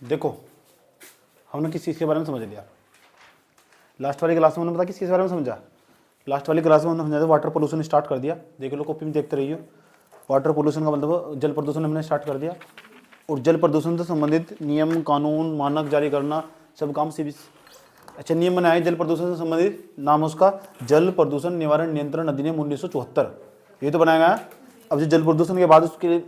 देखो हमने किस चीज़ के बारे में समझ लिया, लास्ट वाली क्लास में हमने पता किस चीज़ के बारे में समझा, लास्ट वाली क्लास में हमने समझा था वाटर पोल्यूशन स्टार्ट कर दिया। देख लो कॉपी में देखते रहिए, वाटर पोल्यूशन का मतलब जल प्रदूषण हमने स्टार्ट कर दिया, और जल प्रदूषण से संबंधित नियम कानून मानक जारी करना सब काम से भी। अच्छा, नियम बनाए जल प्रदूषण से संबंधित, नाम उसका जल प्रदूषण निवारण नियंत्रण अधिनियम 1974, ये तो बनाया गया। अब जो जल प्रदूषण के बाद उसके लिए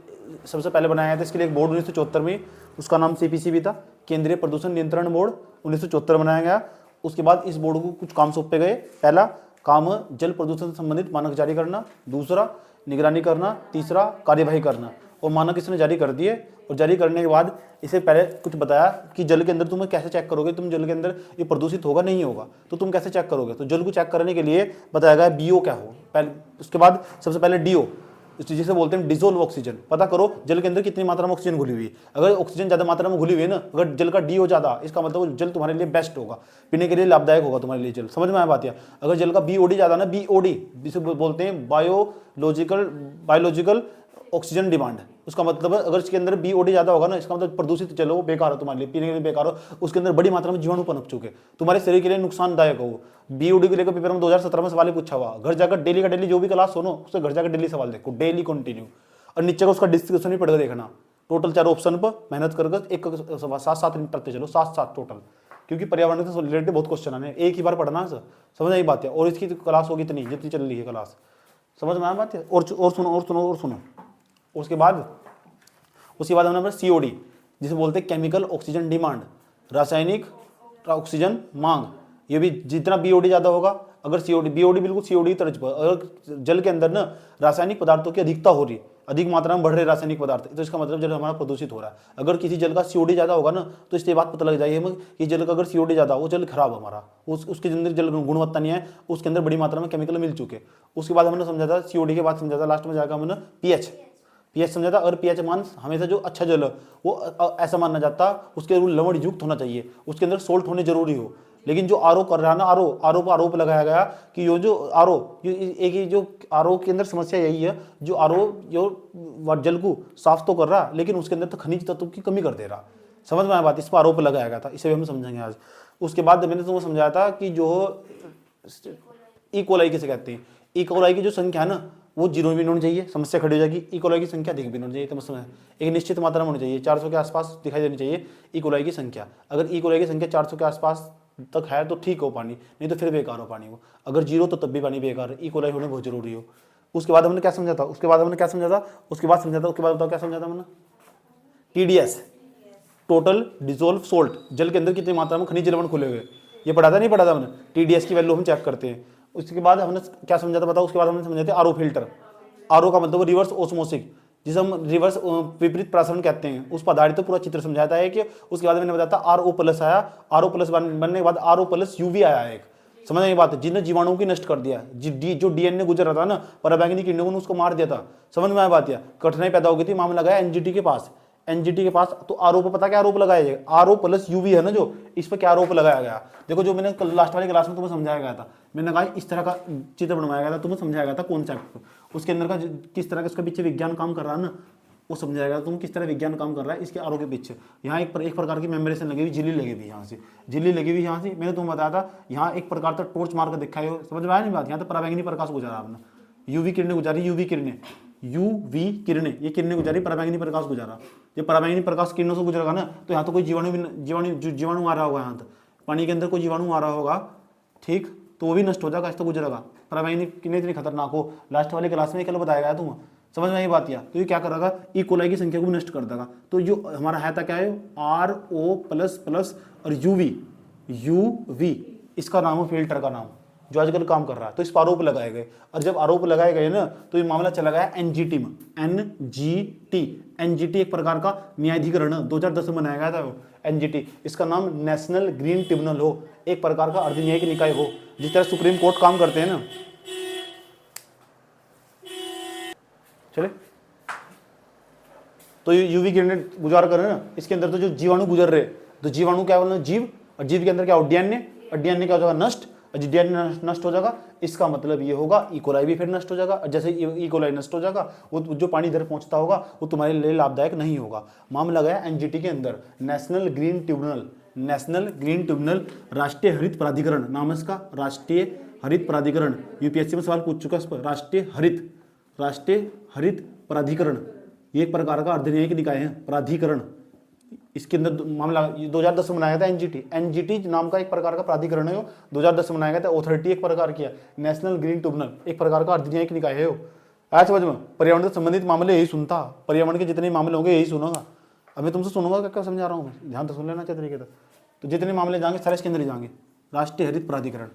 सबसे पहले बनाया गया था, इसके लिए एक बोर्ड 1974 में, उसका नाम CPC भी था, केंद्रीय प्रदूषण नियंत्रण बोर्ड, 1974 बनाया गया। उसके बाद इस बोर्ड को कुछ काम सौंपे गए। पहला काम जल प्रदूषण से संबंधित मानक जारी करना, दूसरा निगरानी करना, तीसरा कार्यवाही करना, और मानक इसने जारी कर दिए। और जारी करने के बाद इसे पहले कुछ बताया कि जल के अंदर तुम कैसे चेक करोगे, तुम जल के अंदर ये प्रदूषित होगा नहीं होगा, तो तुम कैसे चेक करोगे। तो जल को चेक करने के लिए बताया गया BO क्या हो पहले, उसके बाद सबसे पहले DO, जिसे बोलते हैं डिजोल्व ऑक्सीजन। पता करो जल के अंदर कितनी मात्रा में ऑक्सीजन घुली हुई है। अगर ऑक्सीजन ज़्यादा मात्रा में घुली हुई है ना, अगर जल का DO ज़्यादा, इसका मतलब जल तुम्हारे लिए बेस्ट होगा, पीने के लिए लाभदायक होगा तुम्हारे लिए जल। समझ में आया बात? या अगर जल का BOD ज़्यादा ना, BOD जिसे बोलते हैं बायोलॉजिकल ऑक्सीजन डिमांड, उसका मतलब है अगर इसके अंदर BOD ज़्यादा होगा ना, इसका मतलब प्रदूषित जल हो, बेकार हो तुम्हारे लिए, पीने के लिए बेकार हो, उसके अंदर बड़ी मात्रा में जीवाणु पनप चुके, तुम्हारे शरीर के लिए नुकसानदायक हो। BOD को लेकर पेपर में 2017 में सवाल ही पूछा हुआ। घर जाकर डेली का डेली जो भी क्लास हो ना, उससे घर जाकर डेली सवाल देखो, डेली कंटिन्यू, और नीचे का उसका डिस्क्रिप्शन भी पढ़कर देखना। टोटल 4 ऑप्शन पर मेहनत करके एक 7-7 निपटते चलो, 7 टोटल, क्योंकि पर्यावरण से रिलेटेड बहुत क्वेश्चन आने, एक ही बार पढ़ना सर, समझ आई बात है। और इसकी क्लास होगी इतनी जितनी चल रही है क्लास, समझ में आया बात है। और सुनो। उसके बाद हमने अपना COD, जिसे बोलते हैं केमिकल ऑक्सीजन डिमांड, रासायनिक ऑक्सीजन मांग। ये भी जितना BOD ज़्यादा होगा, अगर BOD बिल्कुल COD तर्ज पर, अगर जल के अंदर ना रासायनिक पदार्थों की अधिकता हो रही, अधिक मात्रा में बढ़ रहे रासायनिक पदार्थ, तो इसका मतलब जल हमारा प्रदूषित हो रहा है। अगर किसी जल का COD ज़्यादा होगा ना, तो इससे बात पता लग जाएगी हमें कि जल का अगर COD ज़्यादा, वो जल खराब हमारा, उसके अंदर जल गुणवत्ता नहीं है, उसके अंदर बड़ी मात्रा में केमिकल मिल चुके। उसके बाद हमने समझा था COD के बाद समझा था लास्ट में जाकर हमने pH समझा था। अगर pH मान हमेशा जो अच्छा जल है वो ऐसा माना जाता, उसके लवण युक्त होना चाहिए, उसके अंदर सोल्ट होने जरूरी हो। लेकिन जो आरओ कर रहा है ना, आरोप लगाया गया कि ये जो एक ही जो आरओ के अंदर समस्या यही है, जो आरओ जो जल को साफ तो कर रहा, लेकिन उसके अंदर तो खनिज तत्व की कमी कर दे रहा। समझ में आया बात? इस पर आरोप लगाया गया था, इसे भी हम समझेंगे आज। उसके बाद मैंने तुमको समझाया था कि जो इकोलाई किसे कहते हैं, इकोलाई की जो संख्या है ना, वो 0 भी होनी चाहिए, समस्या खड़ी हो जाएगी। इकोलाई की संख्या अधिक भी होनी चाहिए, तो समझ एक निश्चित मात्रा में होनी चाहिए, 400 के आसपास दिखाई देनी चाहिए इकोलाई की संख्या। अगर इकोलाई की संख्या 400 के आसपास तक है तो ठीक हो पानी, नहीं तो फिर बेकार हो पानी वो। अगर 0 तो तब भी पानी बेकार है, इकोलाई होना बहुत जरूरी हो। उसके बाद हमने क्या समझा था, उसके बाद बताओ क्या समझा था हमने? TDS, टोटल डिजोल्व सोल्ट, जल के अंदर कितनी मात्रा में खनिज लवण खुले हुए, ये पढ़ा था नहीं पढ़ा था हमने? TDS की वैल्यू हम चेक करते हैं। उसके बाद हमने क्या समझा था बताओ? उसके बाद हमने समझा था आरओ फिल्टर। आरओ का मतलब रिवर्स ओस्मोसिस, जिसे हम रिवर्स विपरीत प्रसारण कहते हैं, उस पर आधारित तो पूरा चित्र समझाता है कि उसके बाद मैंने बताया था RO+ आया, RO+ बनने के बाद RO+ UV आया एक। समझ में बात? जिसने जीवाणुओं की नष्ट कर दिया, जो DNA गुजर रहा था ना, पराबैंगनी किरणों ने उसको मार दिया था। समझ में आया बात? या कठिनाई पैदा हो गई थी, मामला गया NGT के पास, तो आरोप पता क्या आरोप लगाया जाएगा? RO+UV है ना जो, इस पर क्या आरोप लगाया गया? देखो जो मैंने लास्ट वाली क्लास में तुम्हें समझाया गया था, मैंने कहा इस तरह का चित्र बनवाया गया था, तुम्हें समझाया गया था कॉन्सेप्ट, उसके अंदर का किस तरह का उसके पीछे विज्ञान काम कर रहा है ना, वो समझाएगा तुम किस तरह विज्ञान काम कर रहा है इसके आरोप के पीछे। यहाँ एक प्रकार की मेम्ब्रेशन लगी हुई, झिल्ली लगी हुई यहाँ से, यहाँ से मैंने तुम्हें बताया था, यहाँ एक प्रकार का टॉर्च मार कर दिखाई हो, समझ में आया नहीं बात? यहाँ तो पराबैंगनी प्रकाश गुजारा आपने, यूवी किरणें गुजारी, यूवी किरणें, ये किरणें गुजारी, पराबैंगनी प्रकाश गुजारा। जब पराबैंगनी प्रकाश किरणों से गुजरेगा ना, तो यहाँ तो कोई जीवाणु आ रहा होगा, यहाँ तो पानी के अंदर कोई जीवाणु आ रहा होगा, ठीक, तो वो भी नष्ट हो जाएगा, ऐसा गुजरेगा। पराबैंगनी किरणें इतनी खतरनाक हो, लास्ट वाली क्लास में कल बताया गया तुम, समझ में आई बात? या तो ये क्या करेगा? इकोलाई की संख्या को भी नष्ट कर देगा। तो जो हमारा है था क्या है, RO++ और UV, इसका नाम है फिल्टर का नाम, जो आजकल काम कर रहा है। तो इस पर आरोप लगाए गए, और जब आरोप लगाए गए ना, तो ये मामला चला गया NGT में। NGT एक प्रकार का न्यायाधिकरण, 2010 में बनाया गया था वो NGT। इसका नाम नेशनल ग्रीन ट्रिब्यूनल हो, एक प्रकार का अर्धन्यायिक निकाय हो, जिस तरह सुप्रीम कोर्ट काम करते हैं ना। चले, तो ये यूवी किरणें गुजार कर रहे हैं ना, इसके अंदर तो जो जीवाणु गुजर रहे, तो जीवाणु क्या बोलना, जीव, और जीव के अंदर क्या हो, DNA, और DNA क्या हो जाएगा, नष्ट, एजिडिया नष्ट हो जाएगा, इसका मतलब ये होगा इकोलाई भी फिर नष्ट हो जाएगा। जैसे इकोलाई नष्ट हो जाएगा, वो जो पानी इधर पहुंचता होगा वो तुम्हारे लिए लाभदायक नहीं होगा। मामला गया एनजीटी के अंदर, national green tribunal, national green tribunal, राष्ट्रीय हरित प्राधिकरण नाम है इसका, राष्ट्रीय हरित प्राधिकरण। यूपीएससी में सवाल पूछ चुका है इस पर, राष्ट्रीय हरित प्राधिकरण, ये एक प्रकार का अर्धन्यायिक निकाय है, प्राधिकरण। इसके अंदर मामला 2010 में बनाया गया था एनजीटी, एनजीटी नाम का एक प्रकार का प्राधिकरण है, 2010 में बनाया गया था। ऑथोरिटी एक प्रकार की है, नेशनल ग्रीन ट्रिब्यूनल एक प्रकार का अर्धन्यायिक निकाय है। आज समझ में, पर्यावरण से संबंधित मामले यही सुनता, पर्यावरण के जितने मामले होंगे यही सुनूंगा। अब मैं तुमसे सुनूंगा क्या समझा रहा हूँ मैं, ध्यान तो सुन लेना चाहिए तरीके से। तो जितने मामले जाएंगे सारे इसके अंदर ही जाएंगे, राष्ट्रीय हरित प्राधिकरण।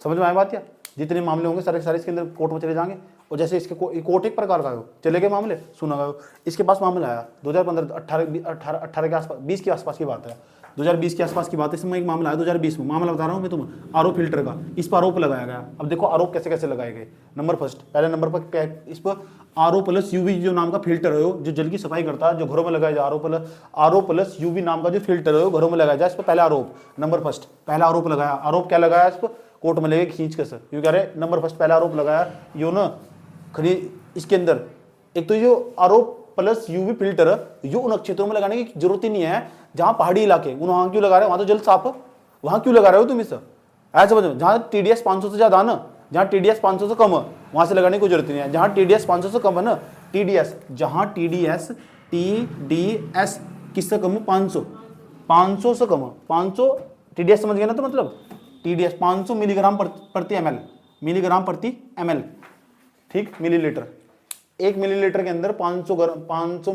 समझ में आया बात? या जितने मामले होंगे सारे इसके अंदर कोर्ट में चले जाएंगे। और जैसे इसके कोर्ट एक प्रकार का हो, चले गए मामले, सुना गया। इसके पास मामला आया 2015-18 के आसपास, 20 के आसपास की बात है, 2020 के आसपास की बात है। इसमें एक मामला आया 2020 में, मामला बता रहा हूँ मैं तुम्हें, आरओ फिल्टर का। इस पर आरोप लगाया गया। अब देखो आरोप कैसे कैसे लगाए गए। नंबर फर्स्ट, पहले नंबर पर इस पर आरओ प्लस यूवी जो नाम का फिल्टर है जो जल की सफाई करता है, जो घरों में लगाया जाए, आरओ प्लस यूवी नाम का जो फिल्टर है घरों में लगाया जाए, इस पर पहला आरोप, नंबर फर्स्ट पहला आरोप लगाया। आरोप क्या लगाया इस पर, कोर्ट में लेके खींच के सर, क्यों कह रहे नंबर फर्स्ट पहला आरोप लगाया यो ना इसके अंदर। एक तो जो आरोप प्लस यूवी फिल्टर यो उन क्षेत्रों में लगाने की जरूरत ही नहीं है जहां पहाड़ी इलाके, वहां क्यों लगा रहे हो, वहां तो जल साफ है, वहां क्यों लगा रहे हो तुम इस ऐसा समझ में। जहां टीडीएस 500 से ज्यादा ना, जहां टीडीएस 500 से कम है वहां से लगाने की जरूरत नहीं है। जहां टीडीएस 500 से कम है ना, टीडीएस जहां टीडीएस किससे कम है, 500 से कम है, 500 टीडीएस समझ गए ना। तो मतलब टीडीएस 500 मिलीग्राम प्रति एमएल, मिलीग्राम प्रति एमएल, ठीक, मिलीलीटर। 1 मिलीलीटर के अंदर 500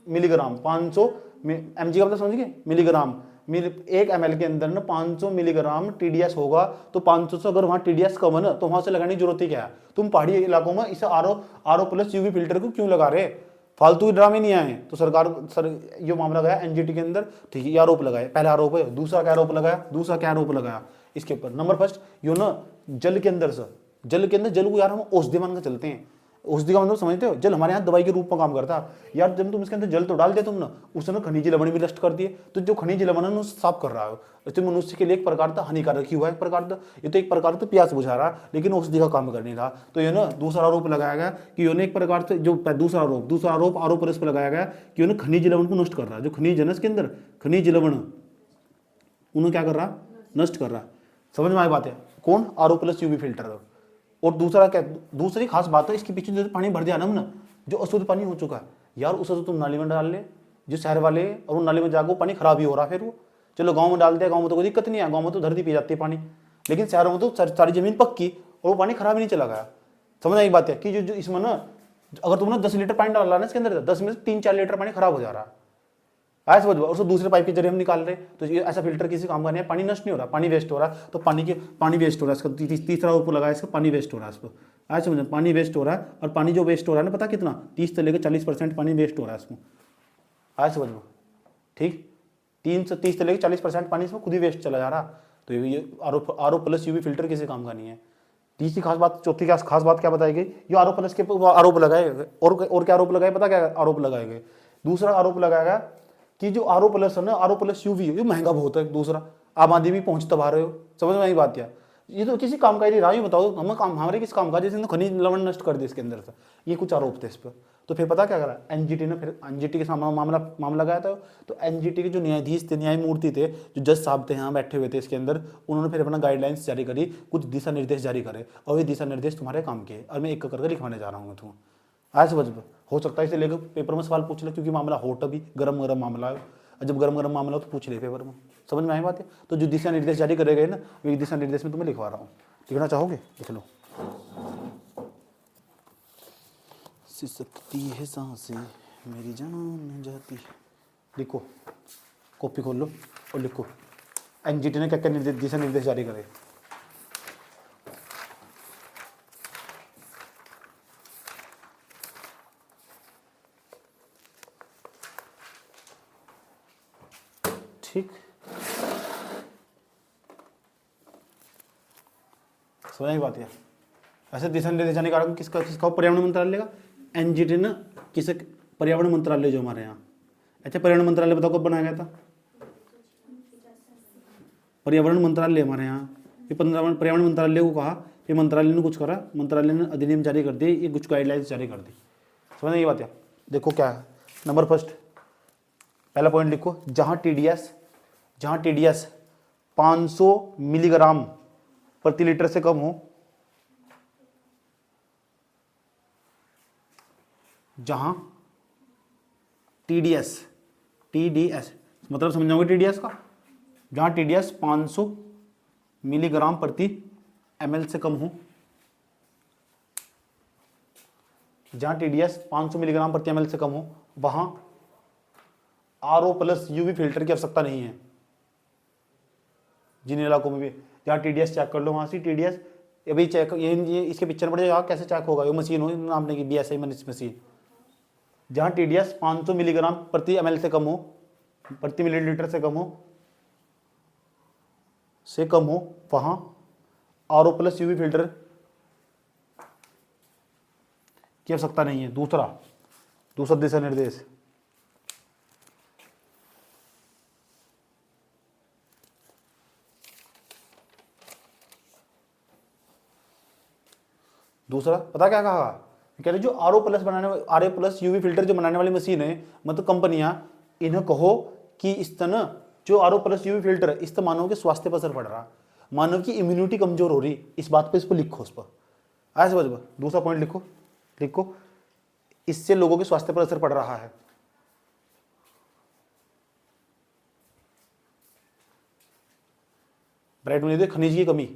मिलीग्राम, 500 एमजी का मतलब समझ गए, मिलीग्राम। 1 एमएल के अंदर ना 500 मिलीग्राम टीडीएस होगा। तो 500 से अगर वहां टीडीएस कम है ना, तो वहां से लगाने की जरूरत ही क्या है। तुम पहाड़ी इलाकों में इसे आरओ प्लस यूवी फिल्टर को क्यों लगा रहे, फालतू के ड्रामे नहीं आए। तो सर ये मामला गया एनजीटी के अंदर, ठीक है, ये आरोप लगाया, पहला आरोप है। दूसरा क्या आरोप लगाया इसके ऊपर, नंबर फर्स्ट यो ना जल के अंदर जल को यार हम औषधि मान कर चलते हैं। औषधि का मतलब समझते हो, जल हमारे यहाँ दवाई के रूप में काम करता है यार। जब तुम इसके अंदर जल तो डाल दे तुम ना, उसने खनिज लवण भी नष्ट कर दिए। तो जो खनिज लवण है उसे साफ कर रहा है, तो मनुष्य के लिए एक प्रकार का हानिकारक ही हुआ, एक प्रकार का ये तो एक प्रकार तो प्यास बुझा रहा, लेकिन औषधि का काम कर नहीं रहा। तो ये ना दूसरा आरोप लगाया गया कि ये एक प्रकार से जो दूसरा आरोप पर इस पर लगाया गया कि ये खनिज लवण को नष्ट कर रहा है। जो खनिज है ना इसके अंदर, खनिज लवण उन्हें क्या कर रहा, नष्ट कर रहा। समझ में आई बात है, कौन, आरओ प्लस यूवी फिल्टर। और दूसरा क्या, दूसरी खास बात है इसके पीछे जो पानी भर दिया ना, जो अशुद्ध पानी हो चुका है यार, उसे तो तुम नाली में डाल ले, जो शहर वाले, और वो नाली में जाकर पानी खराब ही हो रहा है। फिर वो चलो गांव में डाल दिया, गांव में तो कोई दिक्कत नहीं है, गांव में तो धरती पी जाती है पानी, लेकिन शहरों में तो सारी जमीन पक्की और वो पानी खराब ही नहीं चला गया। समझ आई बात है कि जो इसमें ना, अगर तुमने 10 लीटर पानी डाला ना इसके अंदर, 10 में से 3-4 लीटर पानी खराब हो जा रहा है, ऐसा समझ। और उसको दूसरे पाइप के जरिए हम निकाल रहे, तो ये ऐसा फिल्टर किसी काम का नहीं है, पानी नष्ट नहीं हो रहा, पानी वेस्ट हो रहा है। तो पानी वेस्ट हो रहा है, इसका तीसरा ऊपर लगाया, इसका पानी वेस्ट हो रहा है, इसको ऐसा समझ, पानी वेस्ट हो रहा है। और पानी जो वेस्ट हो रहा है ना, पता कितना, 30 से लेकर 40% पानी वेस्ट हो रहा है इसमें, ऐसा समझ लो, ठीक। 30 से लेकर 40% पानी इसमें खुद ही वेस्ट चला जा रहा। तो ये आरओ प्लस यूवी फिल्टर किसी काम का नहीं है। तीसरी खास बात, चौथी खास बात क्या बताई गई, ये आरओ प्लस के आरोप लगाए गए। और क्या आरोप लगाए, पता क्या आरोप लगाए गए। दूसरा आरोप लगाया गया कि जो आरओ प्लस है ना, आरओ प्लस यूवी है, ये महंगा बहुत है। दूसरा आप आदमी भी पहुंच तबा रहे हो, समझ में आई बात। क्या ये तो किसी काम का ही नहीं रहा, ये बताओ हमारे किस काम का, जैसे खनिज लवण नष्ट कर दिया इसके अंदर से, ये कुछ आरोप थे इस पर। तो फिर पता क्या करा एनजीटी ने, फिर एनजीटी के सामने मामला गया था। तो एनजीटी के जो न्यायाधीश थे, न्यायमूर्ति थे, जो जज साहब थे यहाँ बैठे हुए थे इसके अंदर, उन्होंने फिर अपना गाइडलाइंस जारी करी, कुछ दिशा निर्देश जारी करे, और ये दिशा निर्देश तुम्हारे काम के, और मैं एक करके लिखवाने जा रहा हूँ तुम्हें। आज समझ हो सकता है इसे लेकर पेपर में सवाल पूछ ले, क्योंकि मामला हॉट अभी गर्म मामला है। जब गर्म मामला हो तो पूछ ले पेपर में, समझ में आई बात है। तो जो दिशा निर्देश जारी करे गए ना, वो दिशा निर्देश में तुम्हें लिखवा रहा हूँ, लिखना चाहोगे, लिख लो। सिसकती है सांसें मेरी जान जाती है, लिखो, कॉपी खोल लो और लिखो एनजीटी ने क्या क्या दिशा निर्देश जारी करे। ठीक, समझ बात है। ऐसे दिशा निर्देश जारी कारण किसका पर्यावरण मंत्रालय का, एनजीटी ने किसे, पर्यावरण मंत्रालय जो हमारे यहाँ। अच्छा पर्यावरण मंत्रालय बताओ कब बनाया गया था, पर्यावरण मंत्रालय हमारे यहाँ फिर पर्यावरण मंत्रालय को कहा, फिर मंत्रालय ने कुछ करा, मंत्रालय ने अधिनियम जारी कर दिए, ये कुछ गाइडलाइंस जारी कर दी। समझ ये बात है। देखो क्या है, नंबर फर्स्ट पहला पॉइंट लिखो, जहां टीडीएस 500 मिलीग्राम प्रति लीटर से कम हो, जहां टीडीएस मतलब समझोगे टीडीएस का, जहां टीडीएस 500 मिलीग्राम प्रति एमएल से कम हो, जहां टीडीएस 500 मिलीग्राम प्रति एमएल से कम हो, वहां आरओ प्लस यूवी फिल्टर की आवश्यकता नहीं है। जिन इलाकों में भी जहां टीडीएस चेक कर लो, वहां से टीडीएस अभी चेक, ये इसके पिक्चर में पड़े, कैसे चेक होगा, ये मशीन हो नापने की, बीएसआई मशीन। जहां टीडीएस 500 मिलीग्राम प्रति एमएल से कम हो, प्रति मिलीलीटर से कम हो, वहां आरओ प्लस यूवी फिल्टर की आवश्यकता नहीं है। दूसरा दिशा निर्देश, दूसरा पता क्या कहा, कह रहे जो आरओ प्लस यूवी फिल्टर जो बनाने वाली मशीन है, मतलब कंपनियां, इन्हें कहो कि इस तरह जो आरओ प्लस यूवी फिल्टर है, इससे मानव के स्वास्थ्य पर असर पड़ रहा, मानव की इम्यूनिटी कमजोर हो रही, इस बात पे, इस पर लिखो, उस पर ऐसे समझ। दूसरा पॉइंट लिखो इससे लोगों के स्वास्थ्य पर असर पड़ रहा है। ब्राइट में खनिज की कमी,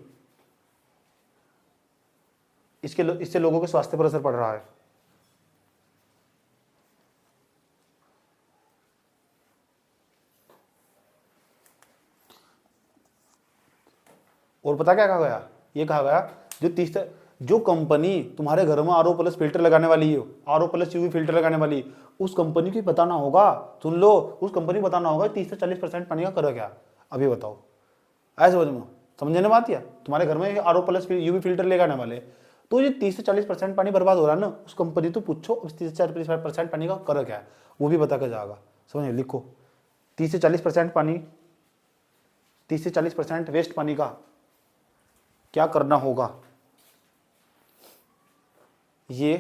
इससे लोगों के स्वास्थ्य पर असर पड़ रहा है। और पता क्या कहा गया, ये कहा गया जो कंपनी तुम्हारे घर में आरओ प्लस फिल्टर लगाने वाली है, आरओ प्लस यूवी फिल्टर लगाने वाली, उस कंपनी को बताना होगा, सुन लो, उस कंपनी को बताना होगा 30 से 40% पानी का करो क्या, अभी बताओ, ऐसे समझने में बात। या तुम्हारे घर में आरओ प्लस यूवी फिल्टर लगाने वाले, तो ये 30 से 40% पानी बर्बाद हो रहा है ना, उस कंपनी तो पूछो उस 30 से 40% पानी का करो क्या है, वो भी बता कर जाएगा। समझिए, लिखो 30 से 40% पानी, 30 से 40% वेस्ट पानी का क्या करना होगा, ये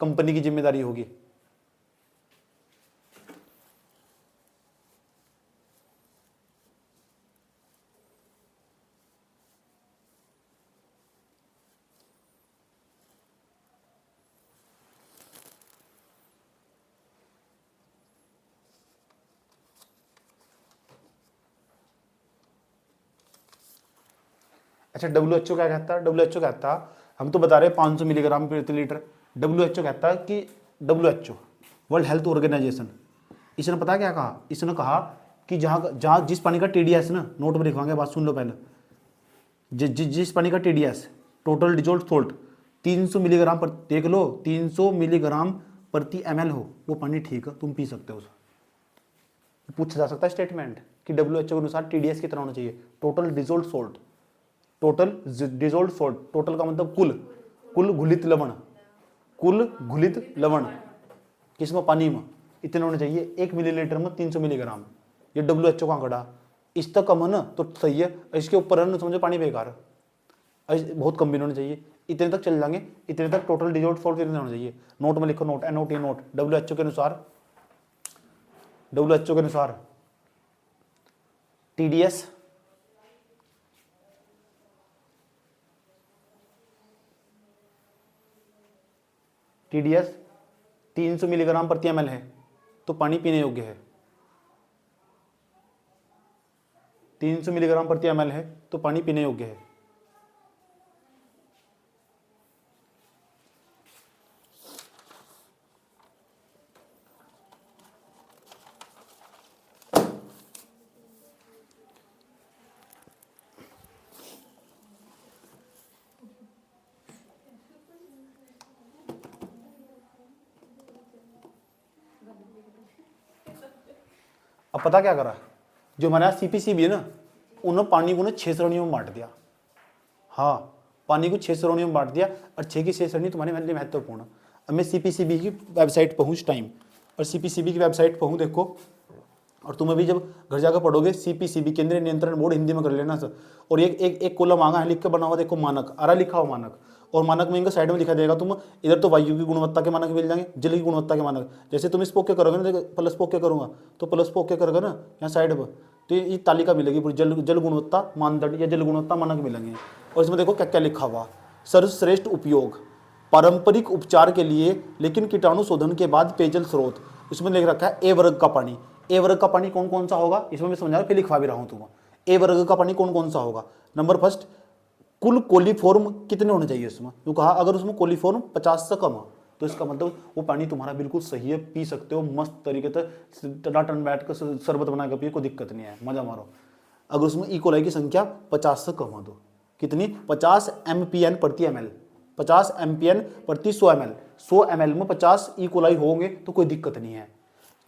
कंपनी की जिम्मेदारी होगी। अच्छा, डब्ल्यूएचओ क्या कहता है, डब्ल्यूएचओ कहता है, हम तो बता रहे हैं 500 मिलीग्राम प्रति लीटर, डब्ल्यूएचओ कहता है कि डब्ल्यूएचओ वर्ल्ड हेल्थ ऑर्गेनाइजेशन, इसने पता क्या कहा, इसने कहा कि जहाँ जिस पानी का टीडीएस ना, नोट में लिखवाएंगे, बात सुन लो पहले, जिस पानी का TDS total dissolve salt 300 milligram पर, देख लो 300 मिलीग्राम प्रति एमएल हो, वो पानी ठीक है, तुम पी सकते हो उसे। पूछा जा सकता है स्टेटमेंट कि डब्ल्यूएचओ के अनुसार टीडीएस कितना होना चाहिए, total dissolve salt, total dissolve salt, total का मतलब कुल घुलित लवण किसमें, पानी में, इतने होने चाहिए 1 मिलीलीटर में 300 मिलीग्राम। ये डब्ल्यूएचओ का आंकड़ा, इस तक कम है ना तो सही है, इसके ऊपर है ना समझो पानी बेकार है, बहुत कम भी होने चाहिए, इतने तक चल जाएंगे, इतने तक टोटल डिजोल्व सोल्ट कितने होना चाहिए। नोट में लिखो, नोट NOT नोट, डब्ल्यूएचओ के अनुसार टीडीएस टीडीएस 300 मिलीग्राम प्रति एमएल है तो पानी पीने योग्य है, 300 मिलीग्राम प्रति एमएल है तो पानी पीने योग्य है। अब पता क्या करा, जो हमारे सीपीसीबी है ना, उन्होंने पानी को 6 श्रेणियों में बांट दिया। हाँ, पानी को 6 श्रेणियों में बांट दिया, और 6 की 6 श्रेणी तुम्हारे लिए महत्वपूर्ण। अब मैं सीपीसीबी की वेबसाइट पर हूँ इस टाइम, और सीपीसीबी की वेबसाइट पर हूँ, देखो और तुम्हें भी जब घर जाकर पढ़ोगे CPCB केंद्रीय नियंत्रण बोर्ड हिंदी में कर लेना सर। और एक कॉलम आगा है लिख के बना हुआ, देखो मानक आरा लिखा हुआ मानक, और मानक में इनका साइड में लिखा देगा तुम इधर तो वायु की गुणवत्ता के मानक मिल जाएंगे, जल की गुणवत्ता के मानक। जैसे तुम इस पोके करोगे ना, प्लस पोके करूंगा तो प्लस पोके करोगे ना यहाँ साइड पर, तो ये तालिका मिलेगी पूरी, जल गुणवत्ता मानदंड या जल गुणवत्ता मानक मिलेंगे। और इसमें देखो क्या क्या लिखा हुआ, सर्वश्रेष्ठ उपयोग पारंपरिक उपचार के लिए लेकिन कीटाणु शोधन के बाद पेयजल स्रोत। इसमें लिख रखा है ए वर्ग का पानी। ए वर्ग का पानी कौन कौन सा होगा, इसमें मैं समझा फिर लिखवा भी रहा हूं तुम्हें। ए वर्ग का पानी कौन कौन सा होगा, नंबर फर्स्ट, कुल कोलीफॉर्म कितने होने चाहिए इसमें, जो कहा अगर उसमें कोलीफॉर्म 50 से कम हो तो इसका मतलब वो पानी तुम्हारा बिल्कुल सही है, पी सकते हो मस्त तरीके से, टनाटन बैठ कर शरबत बना कर पिए, कोई दिक्कत नहीं है, मजा मारो। अगर उसमें इकोलाई की संख्या 50 से कम हो तो कितनी, 50 MPN प्रति ml, 50 MPN प्रति 100 ml, 100 ml में 50 इकोलाई होंगे तो कोई दिक्कत नहीं है।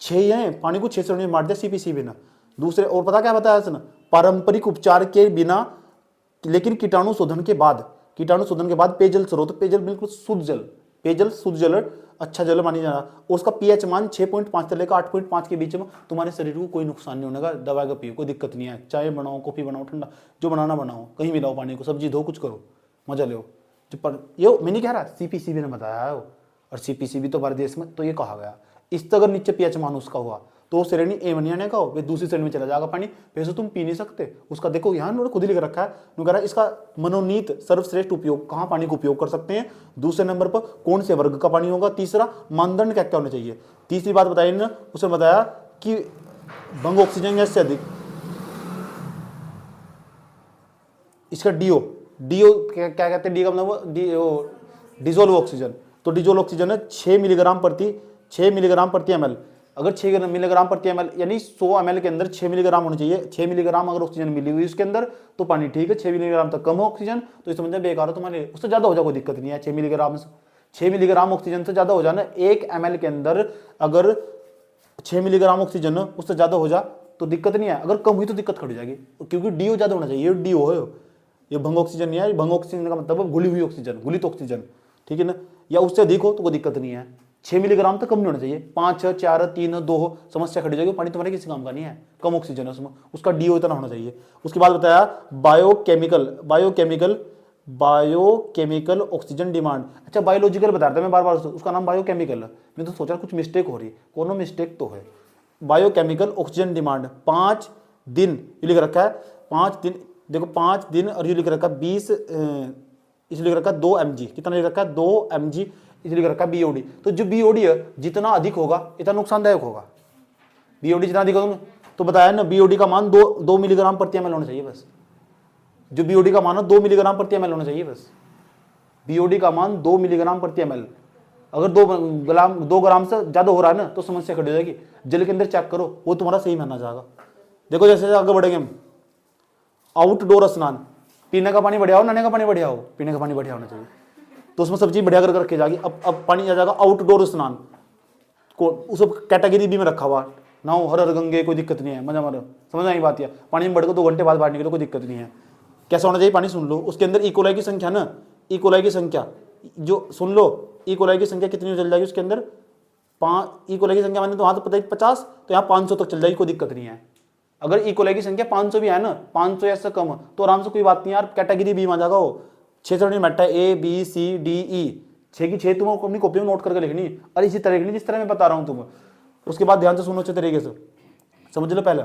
6 है, पानी को 6 श्रेणी में बांट दिया CPCB ने। दूसरे और पता क्या बताया इसने, पारंपरिक उपचार के बिना लेकिन कीटाणु शोधन के बाद, कीटाणु शोधन के बाद पेयजल स्रोत, पेयजल बिल्कुल शुद्ध जल, पेयजल शुद्ध जल अच्छा जल मानी जाना, और उसका pH मान 6.5 से लेकर 8.5 के बीच में, तुम्हारे शरीर को कोई नुकसान नहीं होने का, दवा का पियो कोई दिक्कत नहीं है, चाय बनाओ कॉफी बनाओ ठंडा जो बनाना बनाओ, कहीं मिलाओ पानी को, सब्जी धो, कुछ करो, मजा लो। जो पर ये मैं नहीं कह रहा, CPCB ने बताया है वो, और CPCB तो हमारे देश में तो ये कहा गया, इससे अगर नीचे pH मान उसका हुआ तो वो श्रेणी ए बनी आने का हो, वे दूसरी श्रेणी में चला जाएगा पानी, वैसे तुम पी नहीं सकते उसका। देखो यहाँ उन्होंने खुद ही लिख रखा है, कह रहा है इसका मनोनीत सर्वश्रेष्ठ उपयोग, कहाँ पानी को उपयोग कर सकते हैं, दूसरे नंबर पर कौन से वर्ग का पानी होगा, तीसरा मानदंड क्या क्या होना चाहिए, तीसरी बात बताई ना उसने बताया कि भंग ऑक्सीजन गैस से अधिक, इसका डीओ क्या कहते हैं, डी का मतलब डिजोल्व ऑक्सीजन, तो डिजोल्व ऑक्सीजन है 6 मिलीग्राम प्रति ml। अगर 6 मिलीग्राम प्रति ml यानी 100 ml के अंदर 6 मिलीग्राम होना चाहिए, 6 मिलीग्राम अगर ऑक्सीजन मिली हुई उसके अंदर तो पानी ठीक है, 6 मिलीग्राम तक कम हो ऑक्सीजन तो इस समझ बेकार हो तुम्हारे, उससे ज्यादा हो जाए कोई दिक्कत नहीं है। 6 मिलीग्राम ऑक्सीजन से ज्यादा हो जाना, 1 ml के अंदर अगर 6 मिलीग्राम ऑक्सीजन उससे ज्यादा हो जा तो दिक्कत नहीं है, अगर कम हुई तो दिक्कत खड़ी जाएगी, क्योंकि डीओ ज्यादा होना चाहिए, डीओ है ये, भंग ऑक्सीजन नहीं है, भंग ऑक्सीजन का मतलब घुली हुई ऑक्सीजन, घुलित ऑक्सीजन, ठीक है ना, या उससे अधिक हो तो कोई दिक्कत नहीं है। 6 मिलीग्राम तक कम नहीं होना चाहिए, 5, 4, 3, 2 हो, समस्या खड़ी जाएगी, पानी तुम्हारे किसी काम का नहीं है, कम ऑक्सीजन है उसमें, उसका डीओ इतना होना चाहिए। उसके बाद बताया बायोकेमिकल ऑक्सीजन डिमांड, अच्छा बायोलॉजिकल बता रहा था मैं बार बार, उसका नाम बायोकेमिकल है, मैं तो सोचा कुछ मिस्टेक हो रही, कोनो मिस्टेक तो है। बायोकेमिकल ऑक्सीजन डिमांड 5 दिन ये लिख रखा है, 5 दिन, देखो 5 दिन, और ये लिख रखा है 20, इसलिए लिख रखा है 2 mg, कितना लिख रखा है 2 mg, इसलिए लिख रखा है BOD। तो जो BOD है जितना अधिक होगा इतना नुकसानदायक होगा, BOD जितना अधिक होगा, तो बताया ना BOD का मान 2 मिलीग्राम प्रति ml होना चाहिए बस, जो BOD का मान है 2 मिलीग्राम प्रति ml होना चाहिए बस, BOD का मान 2 मिलीग्राम प्रति ml, अगर 2 ग्राम से ज्यादा हो रहा है ना तो समस्या खड़ी हो जाएगी। जल के अंदर चेक करो वो तुम्हारा सही माना जाएगा। देखो जैसे आगे बढ़ेंगे हम, आउटडोर स्नान, पीने का पानी बढ़िया हो, नहाने का पानी बढ़िया हो, पीने का पानी बढ़िया होना चाहिए, तो उसमें सब चीज बढ़िया करके रखी जाएगी। अब पानी आ जाएगा आउटडोर स्नान को, उस कैटेगरी बी में रखा हुआ, ना हो हर हर गंगे, कोई दिक्कत नहीं है, मजा मारो, समझ आई बात है। पानी में बढ़ कर 2 घंटे बाद बाहर निकलो कोई दिक्कत नहीं है, कैसा होना चाहिए पानी सुन लो। उसके अंदर इकोलाई की संख्या ना, इकोलाई की संख्या जो सुन लो, इकोलाई की संख्या कितनी चल जाएगी उसके अंदर, 5 इकोलाई की संख्या मैंने तो वहां तो पता है 50, तो यहाँ 500 तक चल जाएगी, कोई दिक्कत नहीं है। अगर इकोलाई की संख्या 500 भी है ना, 500 या इससे कम तो आराम से कोई बात नहीं यार, कैटेगरी बी में आ जाएगा वो। 6 श्रेणी में बैठा है ABCDE, 6 की 6 तुम अपनी कॉपी में नोट करके लिखनी, और इसी तरह लिखनी जिस तरह मैं बता रहा हूँ तुम्हें। उसके बाद ध्यान से सुनो अच्छे तरीके से, समझ लो पहले।